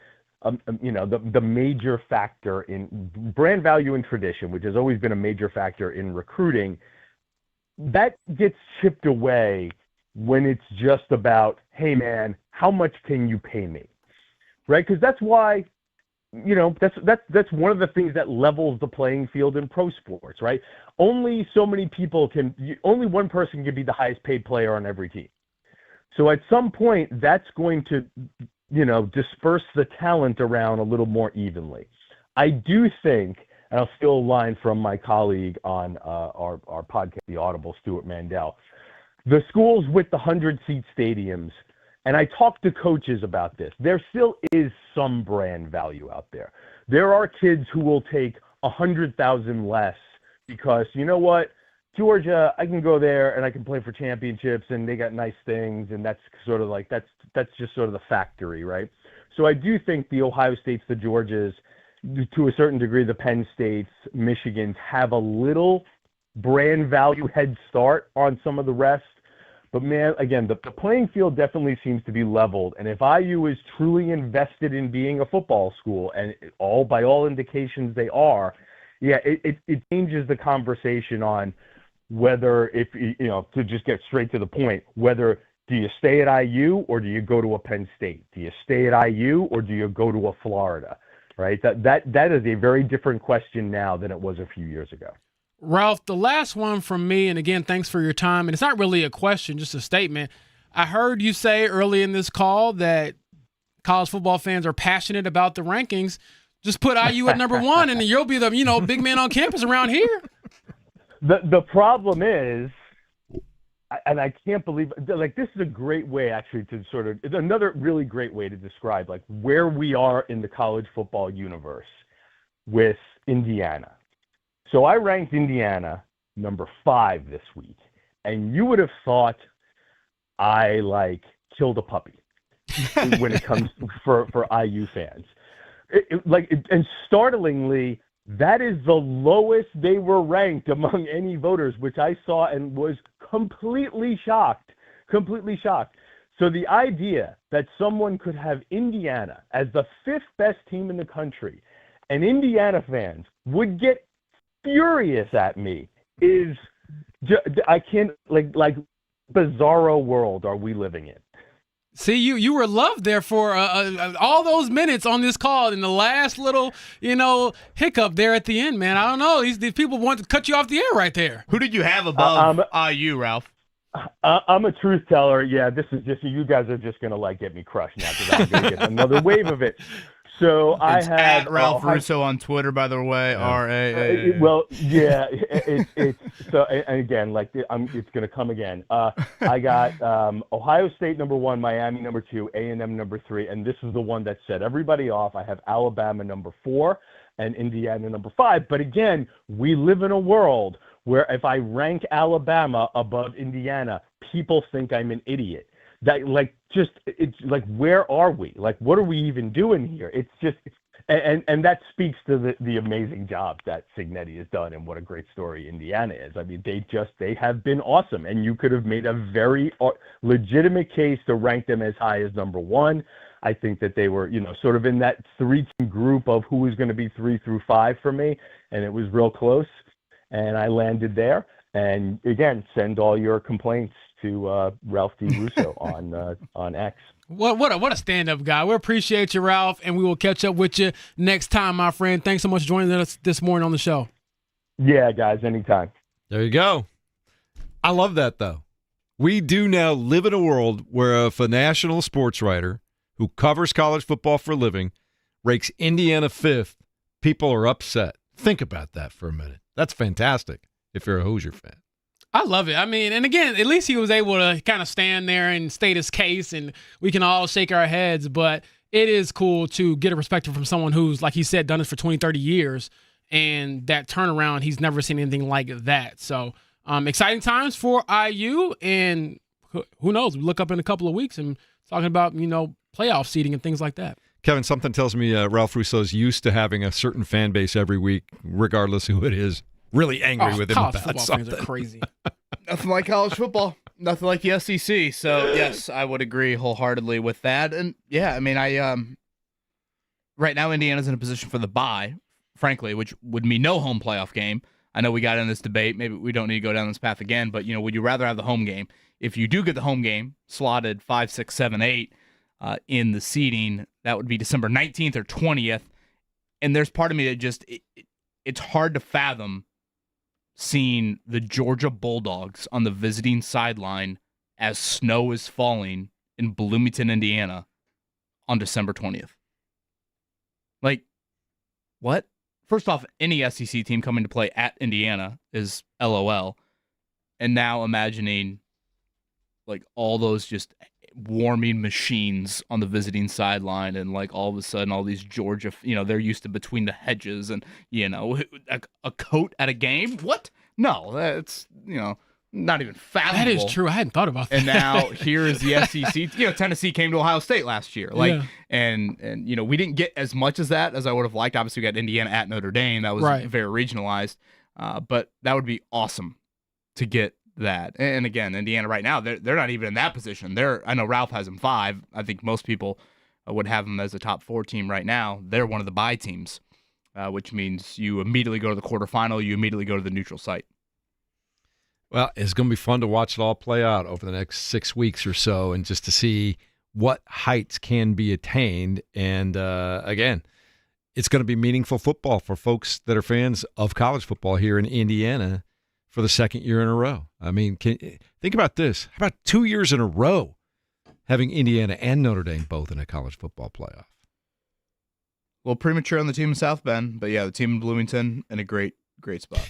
the major factor in brand value and tradition, which has always been a major factor in recruiting, that gets chipped away when it's just about, hey man, how much can you pay me, right? Because that's why, that's one of the things that levels the playing field in pro sports, right? Only one person can be the highest paid player on every team. So at some point, that's going to, disperse the talent around a little more evenly. I do think, and I'll steal a line from my colleague on our podcast, The Audible, Stuart Mandel, the schools with the 100-seat stadiums, and I talked to coaches about this, there still is some brand value out there. There are kids who will take $100,000 less because, you know what, Georgia, I can go there and I can play for championships and they got nice things, and that's sort of that's just sort of the factory, right? So I do think the Ohio States, the Georgias, to a certain degree, the Penn States, Michigans have a little brand value head start on some of the rest. But man, again, the playing field definitely seems to be leveled. And if IU is truly invested in being a football school, and by all indications they are, yeah, it changes the conversation on whether, if to just get straight to the point, whether do you stay at IU or do you go to a Penn State? Do you stay at IU or do you go to a Florida? Right? That is a very different question now than it was a few years ago. Ralph, the last one from me, and again, thanks for your time. And it's not really a question, just a statement. I heard you say early in this call that college football fans are passionate about the rankings. Just put IU at number 1, and you'll be the big man on campus around here. The problem is, and I can't believe, like, this is a great way actually to sort of, it's another really great way to describe like where we are in the college football universe with Indiana. So I ranked Indiana number 5 this week, and you would have thought I like killed a puppy when it comes for IU fans. And startlingly, that is the lowest they were ranked among any voters, which I saw and was completely shocked. So the idea that someone could have Indiana as the 5th best team in the country, and Indiana fans would get furious at me is, I can't, like bizarro world are we living in? See, you were loved there for all those minutes on this call, and the last little, hiccup there at the end, man. I don't know. These people want to cut you off the air right there. Who did you have above IU, Ralph? I'm a truth teller. Yeah, this is just, you guys are just going to get me crushed now because I'm going to get another wave of it. So It's I have at Ralph Russo on Twitter, by the way. RAA. Well, yeah, it's so, and again, it's going to come again. I got Ohio State number 1, Miami number 2, A&M number 3, and this is the one that set everybody off. I have Alabama number 4 and Indiana number 5. But again, we live in a world where if I rank Alabama above Indiana, people think I'm an idiot. That it's like, where are we? Like, what are we even doing here? It's just, and that speaks to the amazing job that Signetti has done and what a great story Indiana is. I mean, they have been awesome, and you could have made a very legitimate case to rank them as high as number 1. I think that they were, sort of in that 3-team group of who was going to be 3 through 5 for me, and it was real close, and I landed there. And again, send all your complaints to Ralph D. Russo on X. What a stand-up guy. We appreciate you, Ralph, and we will catch up with you next time, my friend. Thanks so much for joining us this morning on the show. Yeah, guys, anytime. There you go. I love that, though. We do now live in a world where if a national sports writer who covers college football for a living ranks Indiana 5th, people are upset. Think about that for a minute. That's fantastic if you're a Hoosier fan. I love it. I mean, and again, at least he was able to kind of stand there and state his case, and we can all shake our heads. But it is cool to get a perspective from someone who's, like he said, done this for 20, 30 years. And that turnaround, he's never seen anything like that. So exciting times for IU. And who knows? We look up in a couple of weeks and talking about, playoff seeding and things like that. Kevin, something tells me Ralph Russo's used to having a certain fan base every week, regardless who it is, really angry with him about football something. Fans are crazy. Nothing like college football. Nothing like the SEC. So, yes, I would agree wholeheartedly with that. And, yeah, I mean, right now Indiana's in a position for the bye, frankly, which would mean no home playoff game. I know we got in this debate. Maybe we don't need to go down this path again, but, would you rather have the home game? If you do get the home game slotted 5, 6, 7, 8 in the seeding, that would be December 19th or 20th. And there's part of me that just it's hard to fathom seeing the Georgia Bulldogs on the visiting sideline as snow is falling in Bloomington, Indiana on December 20th. Like, what? First off, any SEC team coming to play at Indiana is LOL. And now imagining like all those just warming machines on the visiting sideline, and like all of a sudden all these Georgia, they're used to between the hedges and, a coat at a game. What? No, that's, not even fathomable. That is true. I hadn't thought about that. And now here is the SEC. Tennessee came to Ohio State last year. And we didn't get as much as that as I would have liked. Obviously, we got Indiana at Notre Dame. That was right. Very regionalized. But that would be awesome to get that. And again, Indiana right now, they're not even in that position. I know Ralph has them 5. I think most people would have them as a top 4 team right now. They're one of the bye teams, which means you immediately go to the quarterfinal. You immediately go to the neutral site. Well, it's going to be fun to watch it all play out over the next 6 weeks or so, and just to see what heights can be attained. And again, it's going to be meaningful football for folks that are fans of college football here in Indiana for the second year in a row. I mean, think about this. How about 2 years in a row having Indiana and Notre Dame both in a college football playoff? A little premature on the team in South Bend, but yeah, the team in Bloomington in a great spot.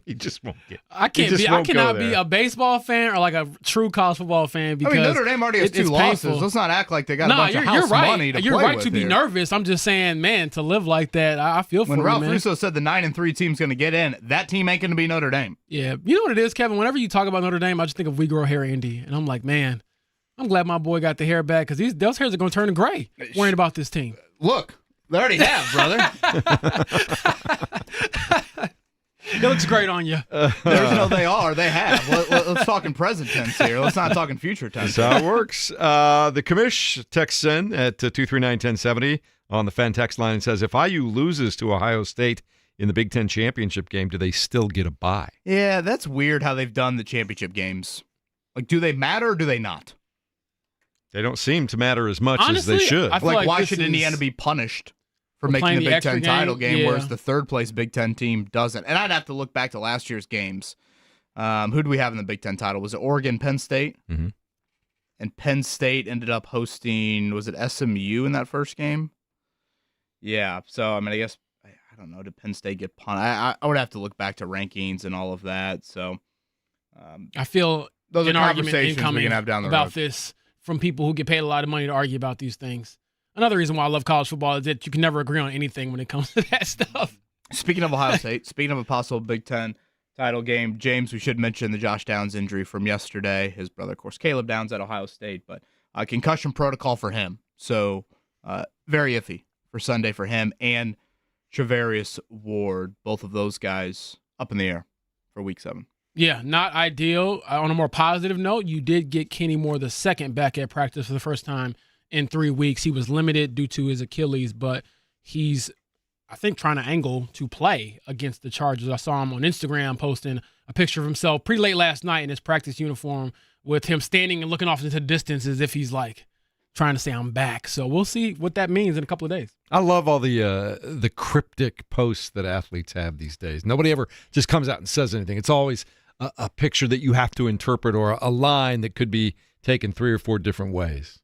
He just won't get. I cannot be a baseball fan or like a true college football fan because Notre Dame already has 2 losses. painful. Let's not act like they got a bunch of house you're right. money to You're play right with to be here. nervous. I'm just saying, man, to live like that, I feel for When you, Ralph man. Russo said the 9-3 team's going to get in, that team ain't going to be Notre Dame. Yeah, you know what it is, Kevin? Whenever you talk about Notre Dame, I just think of We Grow Hair Indy, and I'm like, man, I'm glad my boy got the hair back because those hairs are going to turn to gray worrying about this team. Look, they already have, brother. It looks great on you. There's no they are. They have. Let's talk in present tense here. Let's not talk in future tense. That's how it works. The commish texts in at 239-1070 on the Fan text line and says, if IU loses to Ohio State in the Big Ten championship game, do they still get a bye? Yeah, that's weird how they've done the championship games. Like, do they matter or do they not? They don't seem to matter as much Honestly, as they should. I feel Like, like why this should is- Indiana be punished for For making playing the the Big extra Ten title game? game, whereas Yeah. the third place Big Ten team doesn't? And I'd have to look back to last year's games. Who do we have in the Big Ten title? Was it Oregon, Penn State? Mhm. And Penn State ended up hosting, was it SMU in that first game? Yeah. So, I mean, I guess, I don't know, did Penn State get punished? I would have to look back to rankings and all of that. So, I feel those are an argument conversations we incoming can have down the about road. this from people who get paid a lot of money to argue about these things. Another reason why I love college football is that you can never agree on anything when it comes to that stuff. Speaking of Ohio State, speaking of a possible Big Ten title game, James, we should mention the Josh Downs injury from yesterday. His brother, of course, Caleb Downs at Ohio State, but concussion protocol for him. So very iffy for Sunday for him and Travarius Ward, both of those guys up in the air for Week 7. Yeah, not ideal. On a more positive note, you did get Kenny Moore the second back at practice for the first time in 3 weeks. He was limited due to his Achilles, but he's, I think, trying to angle to play against the Chargers. I saw him on Instagram posting a picture of himself pretty late last night in his practice uniform with him standing and looking off into the distance as if he's like trying to say, I'm back. So we'll see what that means in a couple of days. I love all the cryptic posts that athletes have these days. Nobody ever just comes out and says anything. It's always a picture that you have to interpret or a line that could be taken 3 or 4 different ways.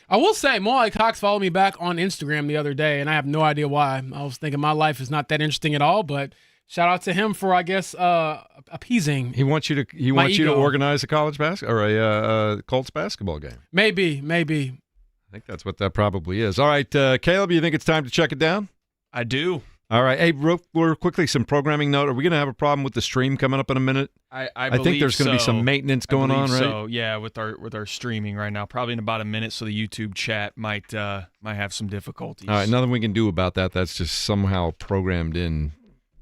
I will say, Molly Cox followed me back on Instagram the other day, and I have no idea why. I was thinking my life is not that interesting at all, but shout out to him for, I guess, appeasing. He wants you to organize a college basketball or a Colts basketball game. Maybe. I think that's what that probably is. All right, Caleb, you think it's time to check it down? I do. All right. Hey, real quickly, some programming note. Are we going to have a problem with the stream coming up in a minute? I think there's going to be some maintenance going on, right? So yeah, with our streaming right now, probably in about a minute. So the YouTube chat might have some difficulties. All right, nothing we can do about that. That's just somehow programmed in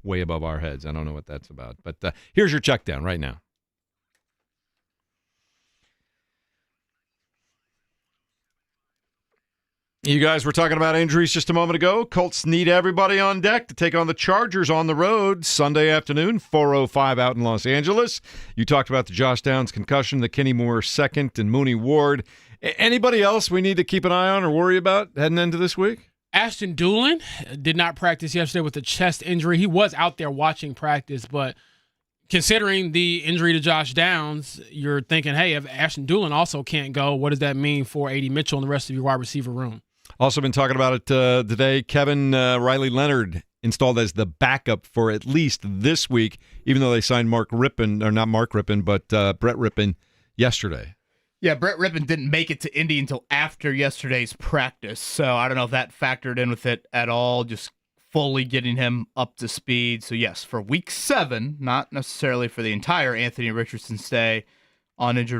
way above our heads. I don't know what that's about. But here's your check down right now. You guys were talking about injuries just a moment ago. Colts need everybody on deck to take on the Chargers on the road Sunday afternoon, 4:05 out in Los Angeles. You talked about the Josh Downs concussion, the Kenny Moore second, and Mooney Ward. Anybody else we need to keep an eye on or worry about heading into this week? Ashton Doolin did not practice yesterday with a chest injury. He was out there watching practice, but considering the injury to Josh Downs, you're thinking, hey, if Ashton Doolin also can't go, what does that mean for A.D. Mitchell and the rest of your wide receiver room? Also been talking about it today. Kevin Riley Leonard installed as the backup for at least this week, even though they signed Brett Rippon yesterday. Yeah, Brett Rippon didn't make it to Indy until after yesterday's practice, so I don't know if that factored in with it at all, just fully getting him up to speed. So yes, for Week 7, not necessarily for the entire Anthony Richardson stay on injured